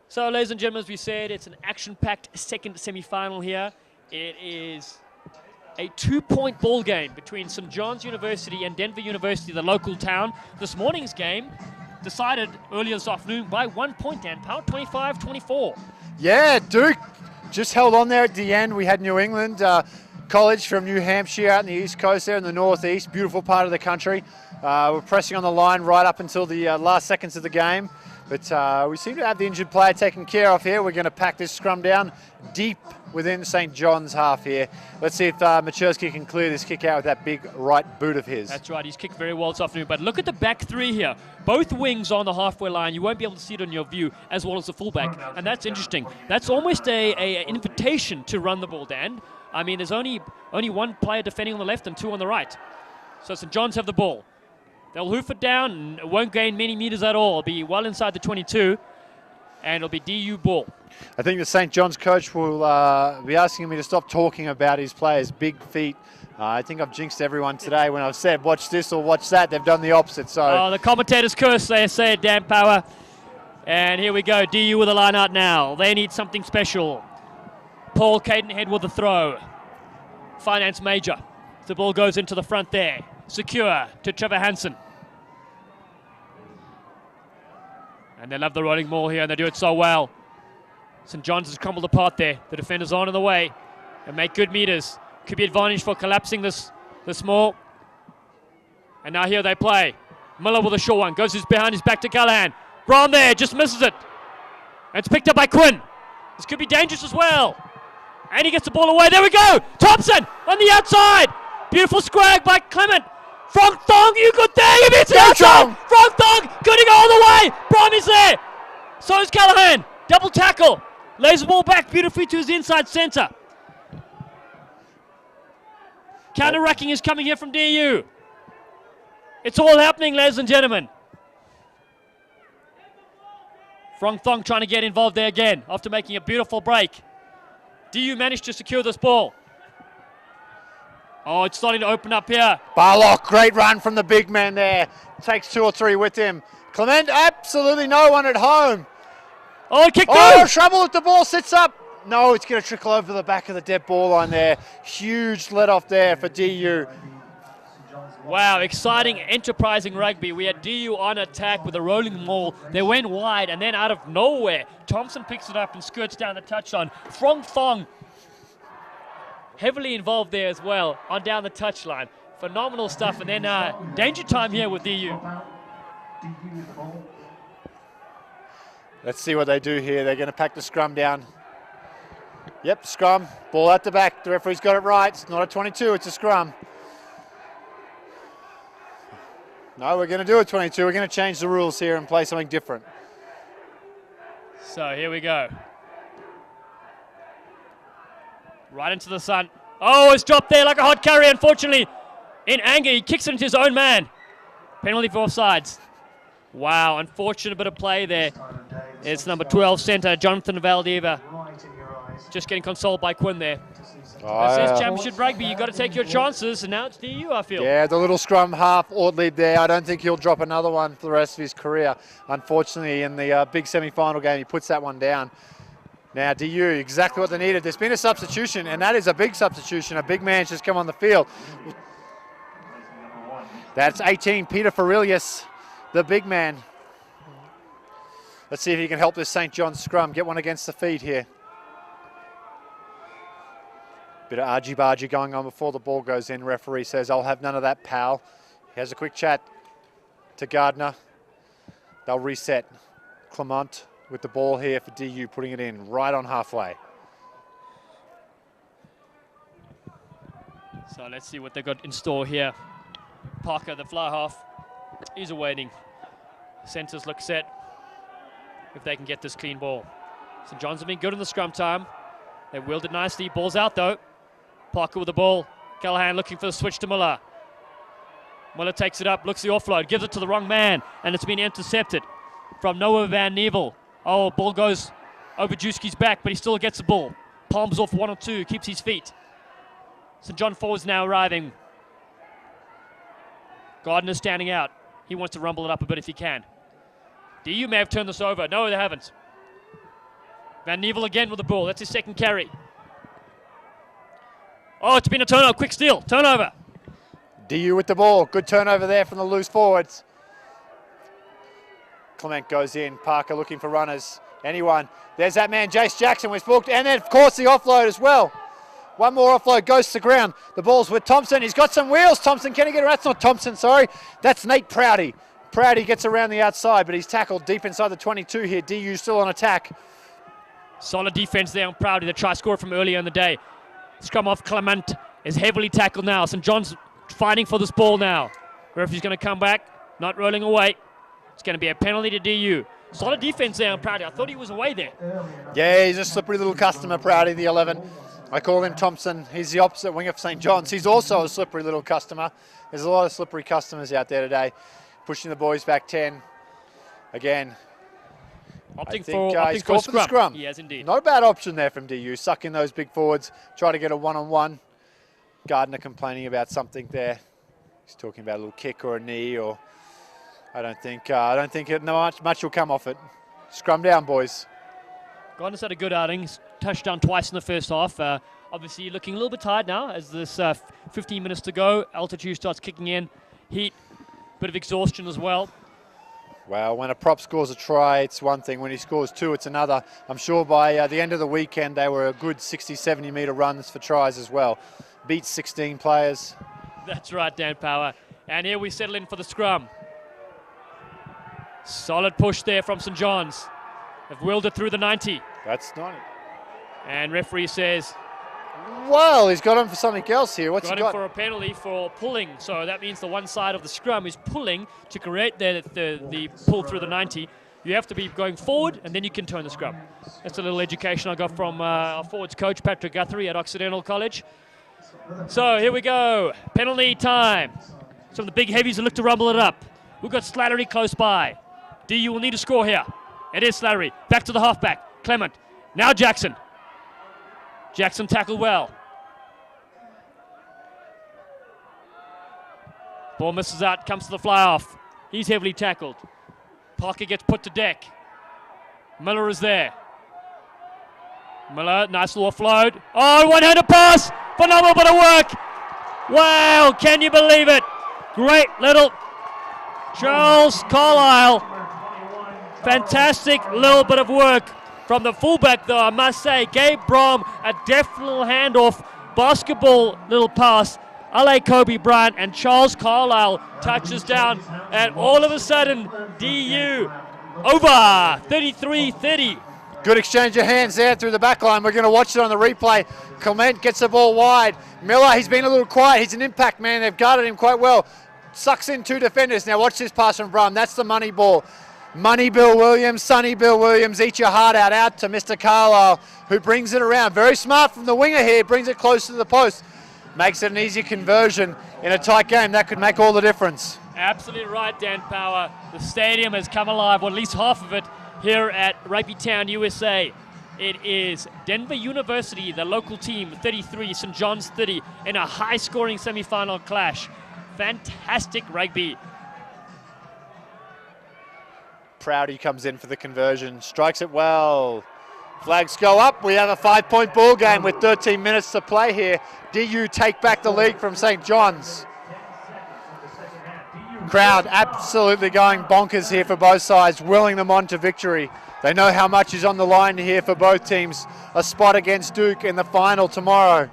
So, ladies and gentlemen, as we said, it's an action-packed second semi-final here. It is a 2-point ball game between St. John's University and Denver University, the local town. This morning's game decided earlier this afternoon by 1 point, Dan Powell, 25-24. Yeah, Duke just held on there at the end. We had New England College from New Hampshire out in the East Coast there in the Northeast, beautiful part of the country. We're pressing on the line right up until the last seconds of the game. But we seem to have the injured player taken care of here. We're going to pack this scrum down deep within St. John's half here. Let's see if Machersky can clear this kick out with that big right boot of his. That's right, he's kicked very well this afternoon. But look at the back three here. Both wings on the halfway line. You won't be able to see it on your view, as well as the fullback. And that's interesting. That's almost an invitation to run the ball, Dan. I mean, there's only one player defending on the left and two on the right. So St. John's have the ball. They'll hoof it down and it won't gain many meters at all. It'll be well inside the 22, and it'll be DU ball. I think the St. John's coach will be asking me to stop talking about his players' big feet. I think I've jinxed everyone today when I've said, watch this or watch that. They've done the opposite. So the commentators curse, they say, Dan Power. And here we go, DU with a line out now. They need something special. Paul Cadenhead with the throw. Finance Major. The ball goes into the front there. Secure to Trevor Hansen. And they love the rolling maul here, and they do it so well. St. John's has crumbled apart there. The defenders on in the way and make good meters. Could be advantage for collapsing this maul. And now here they play. Miller with a short one. Goes behind his back to Callahan. Brown there, just misses it. And it's picked up by Quinn. This could be dangerous as well. And he gets the ball away. There we go. Thompson on the outside. Beautiful scrag by Clement. Frank Thong, you good there. You beats it outside. Frank Thong, good to go all the way. Brom is there. So is Callahan. Double tackle. Lays the ball back beautifully to his inside centre. Counter-racking is coming here from DU. It's all happening, ladies and gentlemen. Frank Thong trying to get involved there again after making a beautiful break. DU managed to secure this ball. Oh, it's starting to open up here. Barlock, great run from the big man there. Takes two or three with him. Clement, absolutely no one at home. Oh, kick Oh, trouble with the ball, sits up. No, it's going to trickle over the back of the dead ball line there. Huge let off there for DU. Wow, exciting, enterprising rugby. We had DU on attack with a rolling maul. They went wide, and then out of nowhere, Thompson picks it up and skirts down the touchline. Frank Thong heavily involved there as well, on down the touchline. Phenomenal stuff, and then danger time here with DU. Let's see what they do here. They're going to pack the scrum down. Yep, scrum. Ball at the back. The referee's got it right. It's not a 22, it's a scrum. No, we're going to do a 22. We're going to change the rules here and play something different. So here we go. Right into the sun. Oh, it's dropped there like a hot carry, unfortunately. In anger, he kicks it into his own man. Penalty for offsides. Wow, unfortunate bit of play there. It's number 12 centre, Jonathan Valdeva. Just getting consoled by Quinn there. This is championship rugby. You've got to take your chances, and now it's DU, I feel. Yeah, the little scrum half Ortlieb there. I don't think he'll drop another one for the rest of his career. Unfortunately, in the big semi-final game, he puts that one down. Now, DU, exactly what they needed. There's been a substitution, and that is a big substitution. A big man's just come on the field. That's 18, Peter Ferilius, the big man. Let's see if he can help this St. John's scrum. Get one against the feet here. Bit of argy-bargy going on before the ball goes in. Referee says, I'll have none of that, pal. He has a quick chat to Gardner. They'll reset. Clement with the ball here for DU, putting it in right on halfway. So let's see what they've got in store here. Parker, the fly half, is awaiting. Centres look set if they can get this clean ball. St. John's have been good in the scrum time. They wielded nicely. Ball's out though. Parker with the ball. Callahan looking for the switch to Miller. Miller takes it up, looks the offload, gives it to the wrong man, and it's been intercepted from Noah Van Nevel. Oh, ball goes over Juski's back, but he still gets the ball. Palms off 1 or 2, keeps his feet. St. John forwards now arriving. Gardner standing out. He wants to rumble it up a bit if he can. DU may have turned this over. No, they haven't. Van Nevel again with the ball. That's his second carry. Oh, it's been a turnover. Quick steal. Turnover. DU with the ball. Good turnover there from the loose forwards. Clement goes in. Parker looking for runners. Anyone. There's that man, Jace Jackson, was booked. And then, of course, the offload as well. One more offload goes to the ground. The ball's with Thompson. He's got some wheels. Thompson, can he get it? That's not Thompson, sorry. That's Nate Prouty. Prouty gets around the outside, but he's tackled deep inside the 22 here. DU still on attack. Solid defense there on Prouty, the try scorer from earlier in the day. Scrum off Clement is heavily tackled now. St. John's fighting for this ball now. Referee's going to come back, not rolling away. It's going to be a penalty to DU. Solid defense there on Prouty. I thought he was away there. Yeah, he's a slippery little customer, Prouty, the 11. I call him Thompson. He's the opposite wing of St. John's. He's also a slippery little customer. There's a lot of slippery customers out there today. Pushing the boys back 10. Again, Opting he's for called for the scrum. He has indeed. No bad option there from DU. Suck in those big forwards. Try to get a one-on-one. Gardner complaining about something there. He's talking about a little kick or a knee, or I don't think much will come off it. Scrum down, boys. Gardner's had a good outing. He's touched down twice in the first half. Obviously looking a little bit tired now as this 15 minutes to go. Altitude starts kicking in. Heat, bit of exhaustion as well. Well, when a prop scores a try, it's one thing. When he scores 2, it's another. I'm sure by the end of the weekend, they were a good 60, 70 metre runs for tries as well. Beat 16 players. That's right, Dan Power. And here we settle in for the scrum. Solid push there from St. John's. They've willed it through the 90. That's not it. And referee says... Well, he's got him for something else here. What's he got got? him for a penalty for pulling. So that means the one side of the scrum is pulling to create the pull through the 90. You have to be going forward, and then you can turn the scrum. That's a little education I got from our forwards coach, Patrick Guthrie at Occidental College. So here we go. Penalty time. Some of the big heavies look to rumble it up. We've got Slattery close by. DU will need a score here. It is Slattery. Back to the halfback. Clement. Now Jackson. Jackson tackled well. Ball misses out, comes to the fly off. He's heavily tackled. Parker gets put to deck. Miller is there. Miller, nice little offload. Oh, one-handed pass! Phenomenal bit of work! Wow, can you believe it? Great little Charles Carlisle. Fantastic little bit of work from the fullback, though, I must say. Gabe Brom, a deft little handoff, basketball little pass. Ale Kobe Bryant and Charles Carlisle touches down, and all of a sudden, DU over 33-30. Good exchange of hands there through the back line. We're going to watch it on the replay. Clement gets the ball wide. Miller, he's been a little quiet. He's an impact man. They've guarded him quite well. Sucks in 2 defenders. Now watch this pass from Brum. That's the money ball. Money Bill Williams, Sonny Bill Williams, eat your heart out to Mr. Carlisle, who brings it around. Very smart from the winger here, brings it close to the post. Makes it an easy conversion in a tight game. That could make all the difference. Absolutely right, Dan Power. The stadium has come alive, or at least half of it, here at Rugby Town, USA. It is Denver University, the local team, 33, St. John's 30, in a high-scoring semi-final clash. Fantastic rugby. Prouty comes in for the conversion, strikes it well. Flags go up. We have a 5-point ball game with 13 minutes to play here. DU take back the lead from St. John's. Crowd absolutely going bonkers here for both sides, willing them on to victory. They know how much is on the line here for both teams. A spot against Duke in the final tomorrow.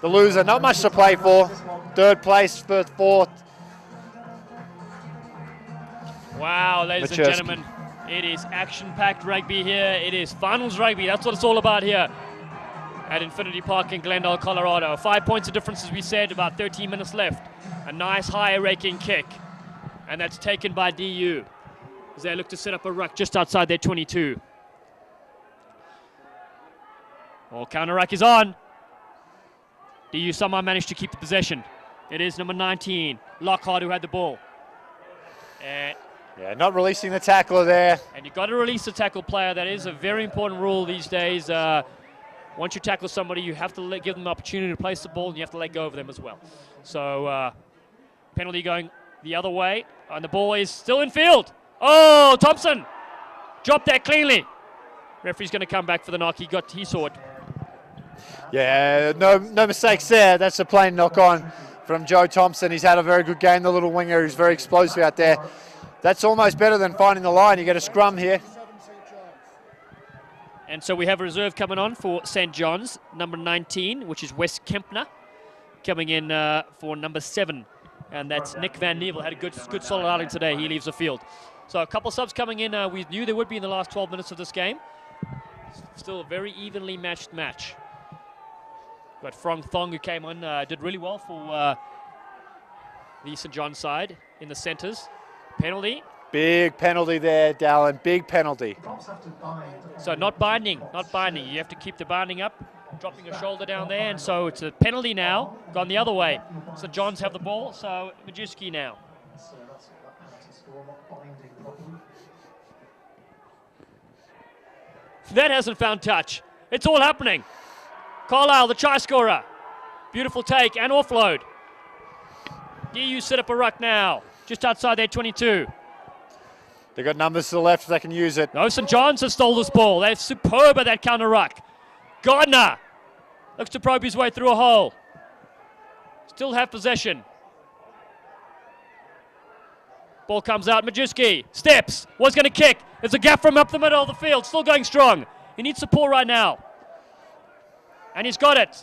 The loser, not much to play for. 3rd place for 4th. Wow, ladies and gentlemen, it is action-packed rugby here. It is finals rugby. That's what it's all about here at Infinity Park in Glendale, Colorado. 5 points of difference, as we said, about 13 minutes left. A nice high-raking kick, and that's taken by DU as they look to set up a ruck just outside their 22. Well, counter ruck is on. DU somehow managed to keep the possession. It is number 19, Lockhart, who had the ball. And Yeah, not releasing the tackler there. you've got to release the tackle player. That is a very important rule these days. Once you tackle somebody, you have to give them the opportunity to place the ball, and you have to let go of them as well. So penalty going the other way, and the ball is still in field. Oh, Thompson dropped that cleanly. Referee's going to come back for the knock. He saw it. Yeah, no mistakes there. That's a plain knock on from Joe Thompson. He's had a very good game, the little winger. He's very explosive out there. That's almost better than finding the line. You get a scrum here. And so we have a reserve coming on for St. John's, number 19, which is Wes Kempner, coming in for number 7. And that's Nick Van Nevel. Had a good solid outing today. He leaves the field. So a couple subs coming in. We knew there would be in the last 12 minutes of this game. Still a very evenly matched match. Got Frong Thong, who came on, did really well for the St. John's side in the centres. Penalty. Big penalty there, Dallin. Big penalty. So not binding. You have to keep the binding up, dropping a shoulder down there, and so it's a penalty now, gone the other way. St. John's have the ball, so Majewski now. That hasn't found touch. It's all happening. Carlisle, the try scorer. Beautiful take and offload. DU set up a ruck now, just outside their 22. They've got numbers to the left if they can use it. No, St. John's has stole this ball. They're superb at that counter ruck. Gardner looks to probe his way through a hole. Still have possession. Ball comes out. Majewski steps. Was going to kick. There's a gap from up the middle of the field. Still going strong. He needs support right now. And he's got it.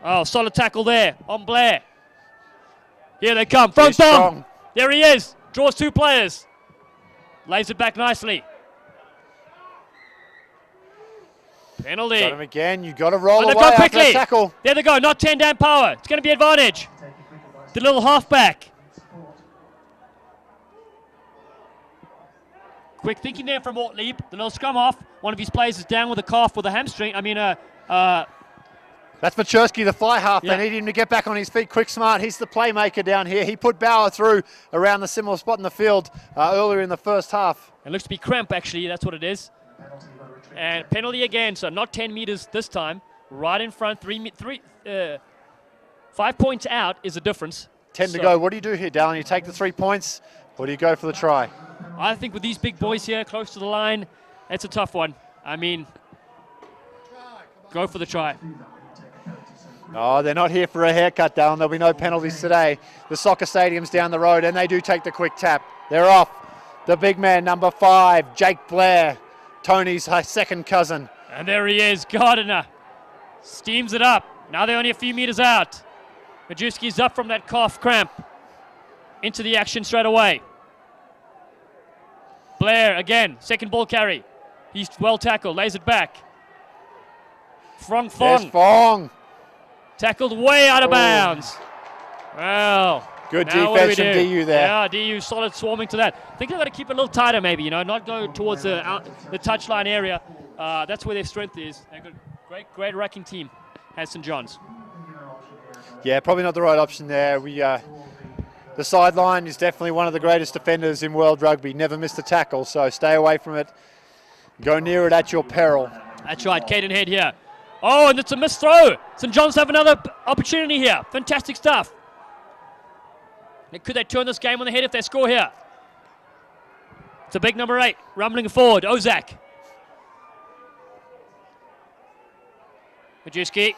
Oh, solid tackle there on Blair. Here they come. Front thumb. There he is. Draws 2 players. Lays it back nicely. Penalty. Got him again. You got to roll away go after quickly. that tackle. There they go. Not 10 down power. It's going to be advantage. The little halfback. Quick thinking there from Ortlieb. The little scrum off. One of his players is down with a calf with a hamstring. That's Machersky, the fly half. Yeah. They need him to get back on his feet quick, smart. He's the playmaker down here. He put Bauer through around the similar spot in the field earlier in the first half. It looks to be cramp, actually. That's what it is. And penalty again, so not 10 meters this time. Right in front, 5 points out is the difference. 10 to go. What do you do here, Dallin? You take the 3 points, or do you go for the try? I think with these big boys here close to the line, it's a tough one. I mean, go for the try. Oh, they're not here for a haircut, Dallin. There'll be no penalties today. The soccer stadium's down the road, and they do take the quick tap. They're off. The big man, number 5, Jake Blair, Tony's second cousin. And there he is, Gardiner. Steams it up. Now they're only a few meters out. Majewski's up from that cough cramp. Into the action straight away. Blair again, second ball carry. He's well tackled, lays it back. Frong Fong. There's Fong. Tackled way out of bounds. Well, good now what defense do we from do? DU there. Yeah, DU solid swarming to that. I think they've got to keep it a little tighter maybe, not go towards the touchline area. That's where their strength is. They've got a great racking team, has St. John's. Yeah, probably not the right option there. The sideline is definitely one of the greatest defenders in world rugby. Never missed a tackle, so stay away from it. Go near it at your peril. That's right, Caden Head here. Oh, and it's a missed throw. St. John's have another opportunity here. Fantastic stuff. Could they turn this game on the head if they score here? It's a big number 8, rumbling forward, Ozak. Majewski,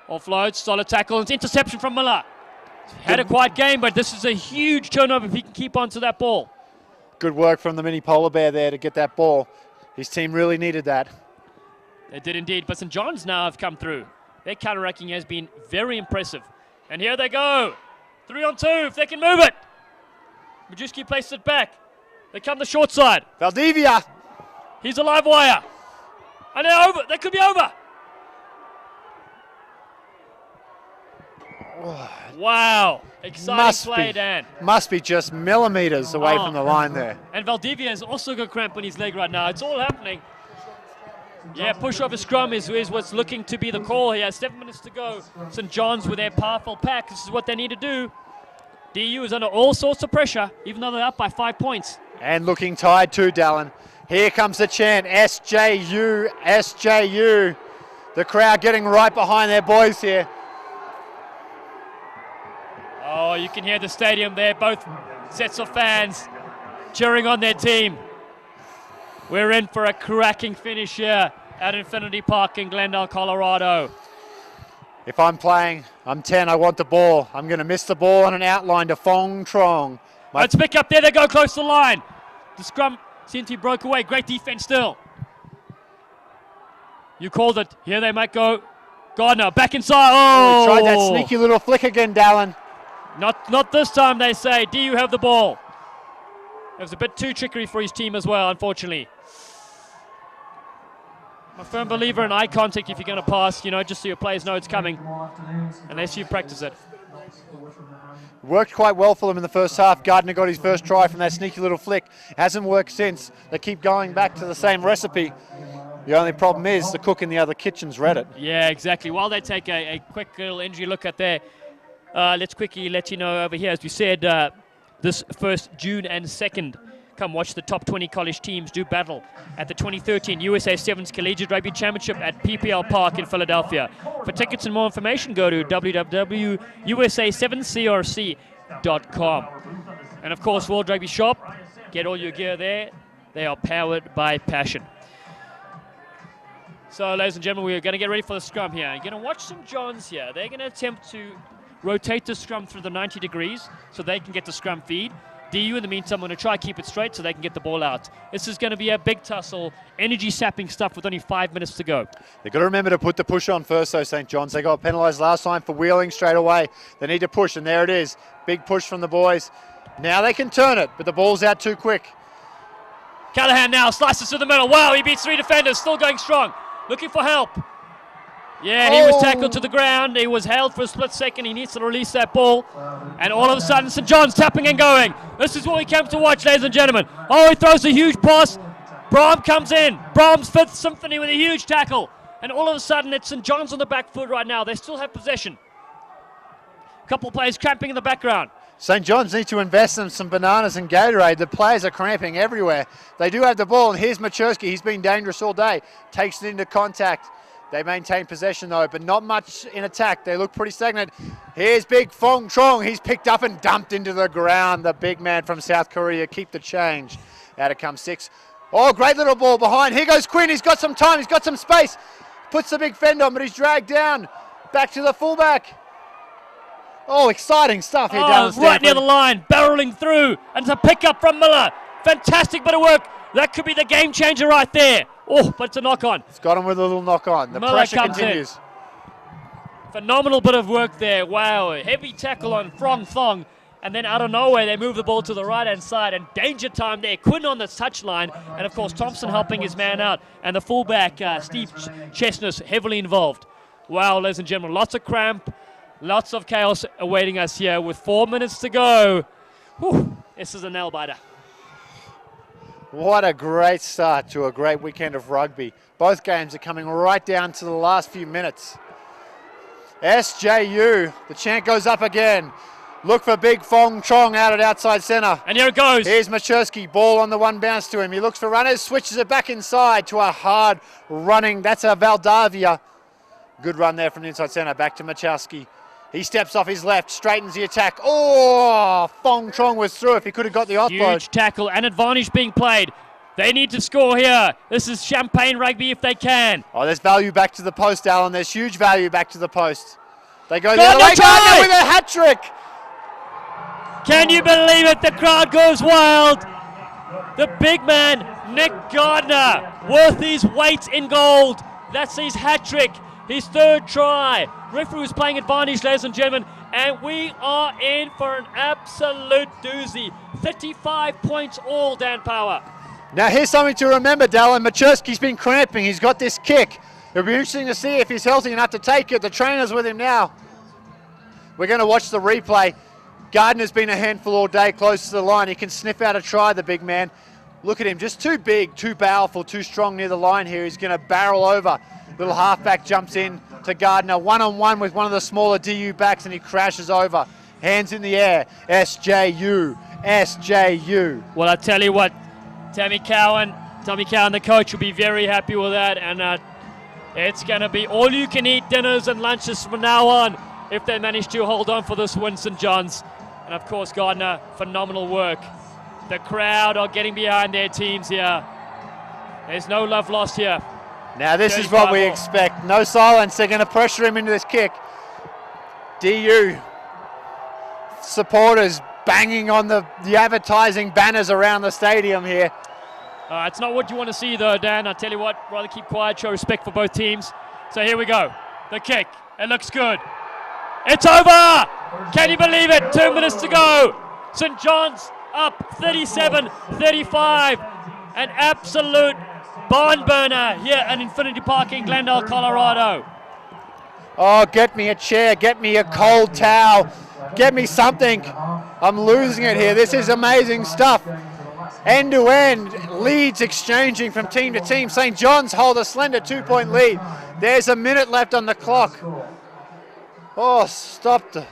offloads, solid tackle, and it's interception from Miller. Had a quiet game, but this is a huge turnover if he can keep on to that ball. Good work from the mini polar bear there to get that ball. His team really needed that. They did indeed, but St. John's now have come through. Their counter-racking has been very impressive. And here they go. 3 on 2, if they can move it. Majewski places it back. They come the short side. Valdivia. He's a live wire. And they're over. They could be over. Wow. Exciting play, Dan. Must be just millimeters away from the line there. And Valdivia has also got cramp on his leg right now. It's all happening. Yeah, push over scrum is what's looking to be the call here. 7 minutes to go. St. John's with their powerful pack. This is what they need to do. DU is under all sorts of pressure, even though they're up by 5 points. And looking tired too, Dallin. Here comes the chant, SJU, SJU. The crowd getting right behind their boys here. Oh, you can hear the stadium there, both sets of fans cheering on their team. We're in for a cracking finish here at Infinity Park in Glendale, Colorado. If I'm playing, I'm 10, I want the ball. I'm going to miss the ball on an outline to Fong Trong. Let's pick up there, they go close to the line. The scrum seemed to be broke away, great defense still. You called it, here they might go. Gardner, back inside, oh! Tried that sneaky little flick again, Dallin. Not this time, they say. Do you have the ball? It was a bit too trickery for his team as well, unfortunately. I'm a firm believer in eye contact if you're going to pass, just so your players know it's coming, unless you practice it. Worked quite well for them in the first half. Gardner got his first try from that sneaky little flick. Hasn't worked since. They keep going back to the same recipe. The only problem is the cook in the other kitchen's read it. Yeah, exactly. While they take a quick little injury look at there, let's quickly let you know over here, as we said, this 1st June and 2nd, come watch the top 20 college teams do battle at the 2013 USA Sevens Collegiate Rugby Championship at PPL Park in Philadelphia. For tickets and more information, go to www.usa7crc.com. And of course, World Rugby Shop, get all your gear there. They are powered by passion. So, ladies and gentlemen, we're going to get ready for the scrum here. You're going to watch St. John's here. They're going to attempt to rotate the scrum through the 90 degrees so they can get the scrum feed. DU, in the meantime, going to try keep it straight so they can get the ball out. This is going to be a big tussle, energy-sapping stuff with only 5 minutes to go. They've got to remember to put the push on first, though, St. John's. They got penalised last time for wheeling straight away. They need to push, and there it is. Big push from the boys. Now they can turn it, but the ball's out too quick. Callahan now slices through the middle. Wow, he beats 3 defenders, still going strong. Looking for help. Yeah, he was tackled to the ground. He was held for a split second. He needs to release that ball. And all of a sudden, St. John's tapping and going. This is what we came to watch, ladies and gentlemen. Oh, he throws a huge pass. Brahm comes in. Brahm's 5th Symphony with a huge tackle. And all of a sudden, it's St. John's on the back foot right now. They still have possession. A couple of players cramping in the background. St. John's need to invest in some bananas and Gatorade. The players are cramping everywhere. They do have the ball, and here's Machersky. He's been dangerous all day. Takes it into contact. They maintain possession, though, but not much in attack. They look pretty stagnant. Here's big Fong Trong. He's picked up and dumped into the ground. The big man from South Korea. Keep the change. Out it comes 6. Oh, great little ball behind. Here goes Quinn. He's got some time. He's got some space. Puts the big fend on, but he's dragged down. Back to the fullback. Oh, exciting stuff here down right near the line. Barreling through. And it's a pickup from Miller. Fantastic bit of work. That could be the game changer right there. Oh, but it's a knock-on. It's got him with a little knock-on. The Miller pressure comes continues. In. Phenomenal bit of work there. Wow, heavy tackle on Frong Thong. And then out of nowhere, they move the ball to the right-hand side. And danger time there. Quinn on the touchline. And, of course, Thompson helping his man out. And the fullback, Steve Chestnut, heavily involved. Wow, ladies and gentlemen, lots of cramp. Lots of chaos awaiting us here with 4 minutes to go. Whew, this is a nail-biter. What a great start to a great weekend of rugby. Both games are coming right down to the last few minutes. SJU, the chant goes up again. Look for big Fong Trong out at outside centre. And here it goes. Here's Machersky, ball on the one bounce to him. He looks for runners, switches it back inside to a hard running. That's a Valdavia. Good run there from the inside centre, back to Machersky. He steps off his left, straightens the attack. Oh, Fong Trong was through if he could have got the offload. Huge tackle and advantage being played. They need to score here. This is champagne rugby if they can. Oh, there's value back to the post, Alan. There's huge value back to the post. They go the other way. Gardner with a hat trick. Can you believe it? The crowd goes wild. The big man, Nick Gardner, worth his weight in gold. That's his hat trick. His 3rd try. Referee was playing advantage, ladies and gentlemen, and we are in for an absolute doozy. 35 points all, Dan Power. Now here's something to remember, Dallin. Machersky's been cramping. He's got this kick. It'll be interesting to see if he's healthy enough to take it. The trainer's with him now. We're going to watch the replay. Gardner's been a handful all day close to the line. He can sniff out a try, the big man. Look at him, just too big, too powerful, too strong near the line here. He's going to barrel over. Little halfback jumps in to Gardner, one-on-one with one of the smaller DU backs, and he crashes over. Hands in the air, SJU, SJU. Well, I tell you what, Tommy Cowan, the coach, will be very happy with that, and it's going to be all-you-can-eat dinners and lunches from now on if they manage to hold on for this win, St. John's. And, of course, Gardner, phenomenal work. The crowd are getting behind their teams here. There's no love lost here. Now this is what we expect. No silence. They're going to pressure him into this kick. DU supporters banging on the advertising banners around the stadium here. It's not what you want to see, though, Dan. I tell you what, rather keep quiet, show respect for both teams. So here we go. The kick. It looks good. It's over! Can you believe it? 2 minutes to go. St. John's up 37-35. An absolute barn burner here at Infinity Park in Glendale, Colorado. Oh, get me a chair, get me a cold towel, get me something. I'm losing it here. This is amazing stuff. End to end, leads exchanging from team to team. St. John's hold a slender 2-point lead. There's a minute left on the clock. Oh, stop the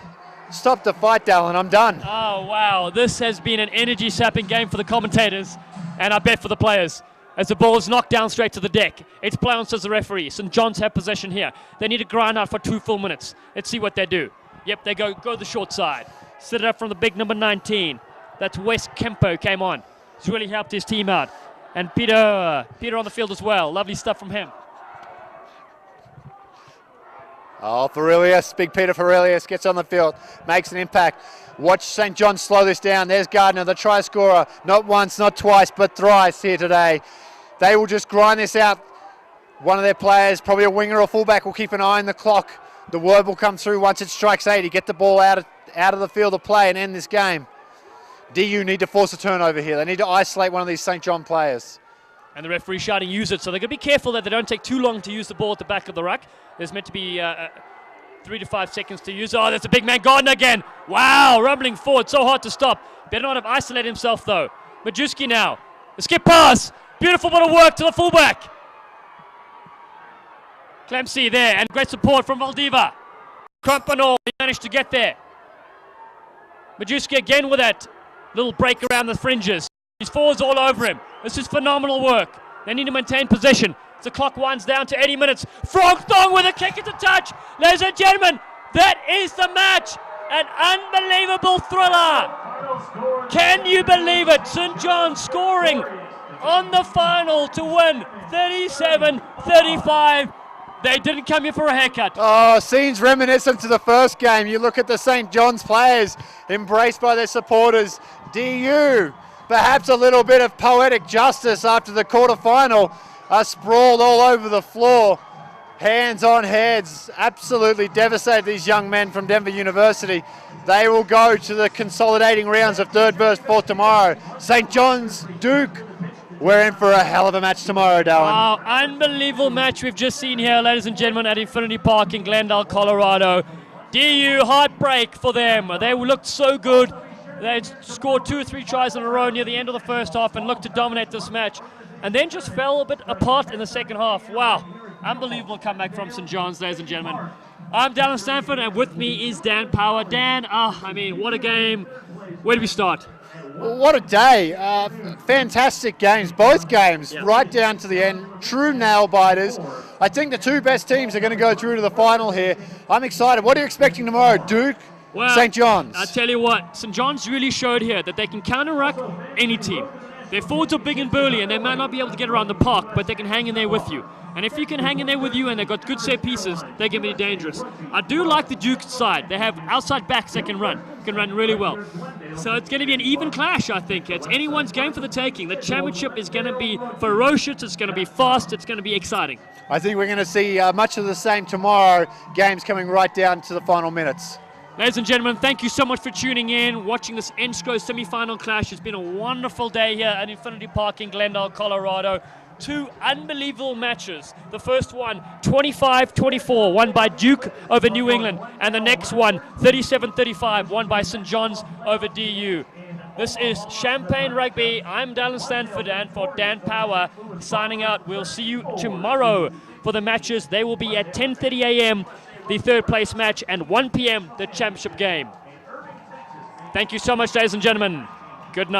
fight, Dallin. I'm done. Oh, wow. This has been an energy-sapping game for the commentators, and I bet for the players. As the ball is knocked down straight to the deck. It's play on, says the referee. St. John's have possession here. They need to grind out for 2 full minutes. Let's see what they do. Yep, they go the short side. Set it up from the big number 19. That's Wes Kempo came on. He's really helped his team out. And Peter on the field as well. Lovely stuff from him. Oh, Ferelius, big Peter Ferelius gets on the field, makes an impact. Watch St. John's slow this down. There's Gardner, the try scorer. Not once, not twice, but thrice here today. They will just grind this out. One of their players, probably a winger or fullback, will keep an eye on the clock. The word will come through once it strikes 80. Get the ball out of the field of play and end this game. DU need to force a turnover here. They need to isolate one of these St. John players. And the referee shouting, use it. So they're going to be careful that they don't take too long to use the ball at the back of the ruck. There's meant to be 3 to 5 seconds to use. Oh, that's a big man. Gardner again. Wow, rumbling forward. So hard to stop. Better not have isolated himself, though. Majewski now. The skip pass. Beautiful bit of work to the fullback. Clemcy there. And great support from Valdiva. Crumpanall, he managed to get there. Majewski again with that little break around the fringes. His forwards all over him. This is phenomenal work. They need to maintain possession. The clock winds down to 80 minutes. Frog Thong with a kick into touch. Ladies and gentlemen, that is the match. An unbelievable thriller. Can you believe it? St. John scoring on the final to win 37-35. They didn't come here for a haircut. Oh, scenes reminiscent to the first game. You look at the St. John's players embraced by their supporters. DU, perhaps a little bit of poetic justice after the quarterfinal. Are sprawled all over the floor. Hands on heads. Absolutely devastated these young men from Denver University. They will go to the consolidating rounds of third versus fourth tomorrow. St. John's, Duke. We're in for a hell of a match tomorrow, Darwin. Wow, unbelievable match we've just seen here, ladies and gentlemen, at Infinity Park in Glendale, Colorado. DU, heartbreak for them. They looked so good. They scored 2 or 3 tries in a row near the end of the first half and looked to dominate this match. And then just fell a bit apart in the second half. Wow, unbelievable comeback from St. John's, ladies and gentlemen. I'm Dallin Stanford, and with me is Dan Power. Dan, what a game. Where do we start? What a day. Fantastic games, both games, right down to the end. True nail-biters. I think the 2 best teams are going to go through to the final here. I'm excited. What are you expecting tomorrow, Duke? Well, St. John's. I tell you what, St. John's really showed here that they can counter-ruck any team. Their forwards are big and burly, and they might not be able to get around the park, but they can hang in there with you. And if you can hang in there with you and they've got good set pieces, they can be dangerous. I do like the Duke side. They have outside backs that can run really well. So it's going to be an even clash, I think. It's anyone's game for the taking. The championship is going to be ferocious. It's going to be fast. It's going to be exciting. I think we're going to see much of the same tomorrow. Games coming right down to the final minutes. Ladies and gentlemen, thank you so much for tuning in, watching this NSCRO semi-final clash. It's been a wonderful day here at Infinity Park in Glendale, Colorado. 2 unbelievable matches. The first one, 25-24, won by Duke over New England. And the next one, 37-35, won by St. John's over DU. This is Champagne Rugby. I'm Dallin Stanford, and for Dan Power signing out. We'll see you tomorrow for the matches. They will be at 10:30 a.m. the third place match, and 1 p.m. the championship game. Thank you so much, ladies and gentlemen. Good night.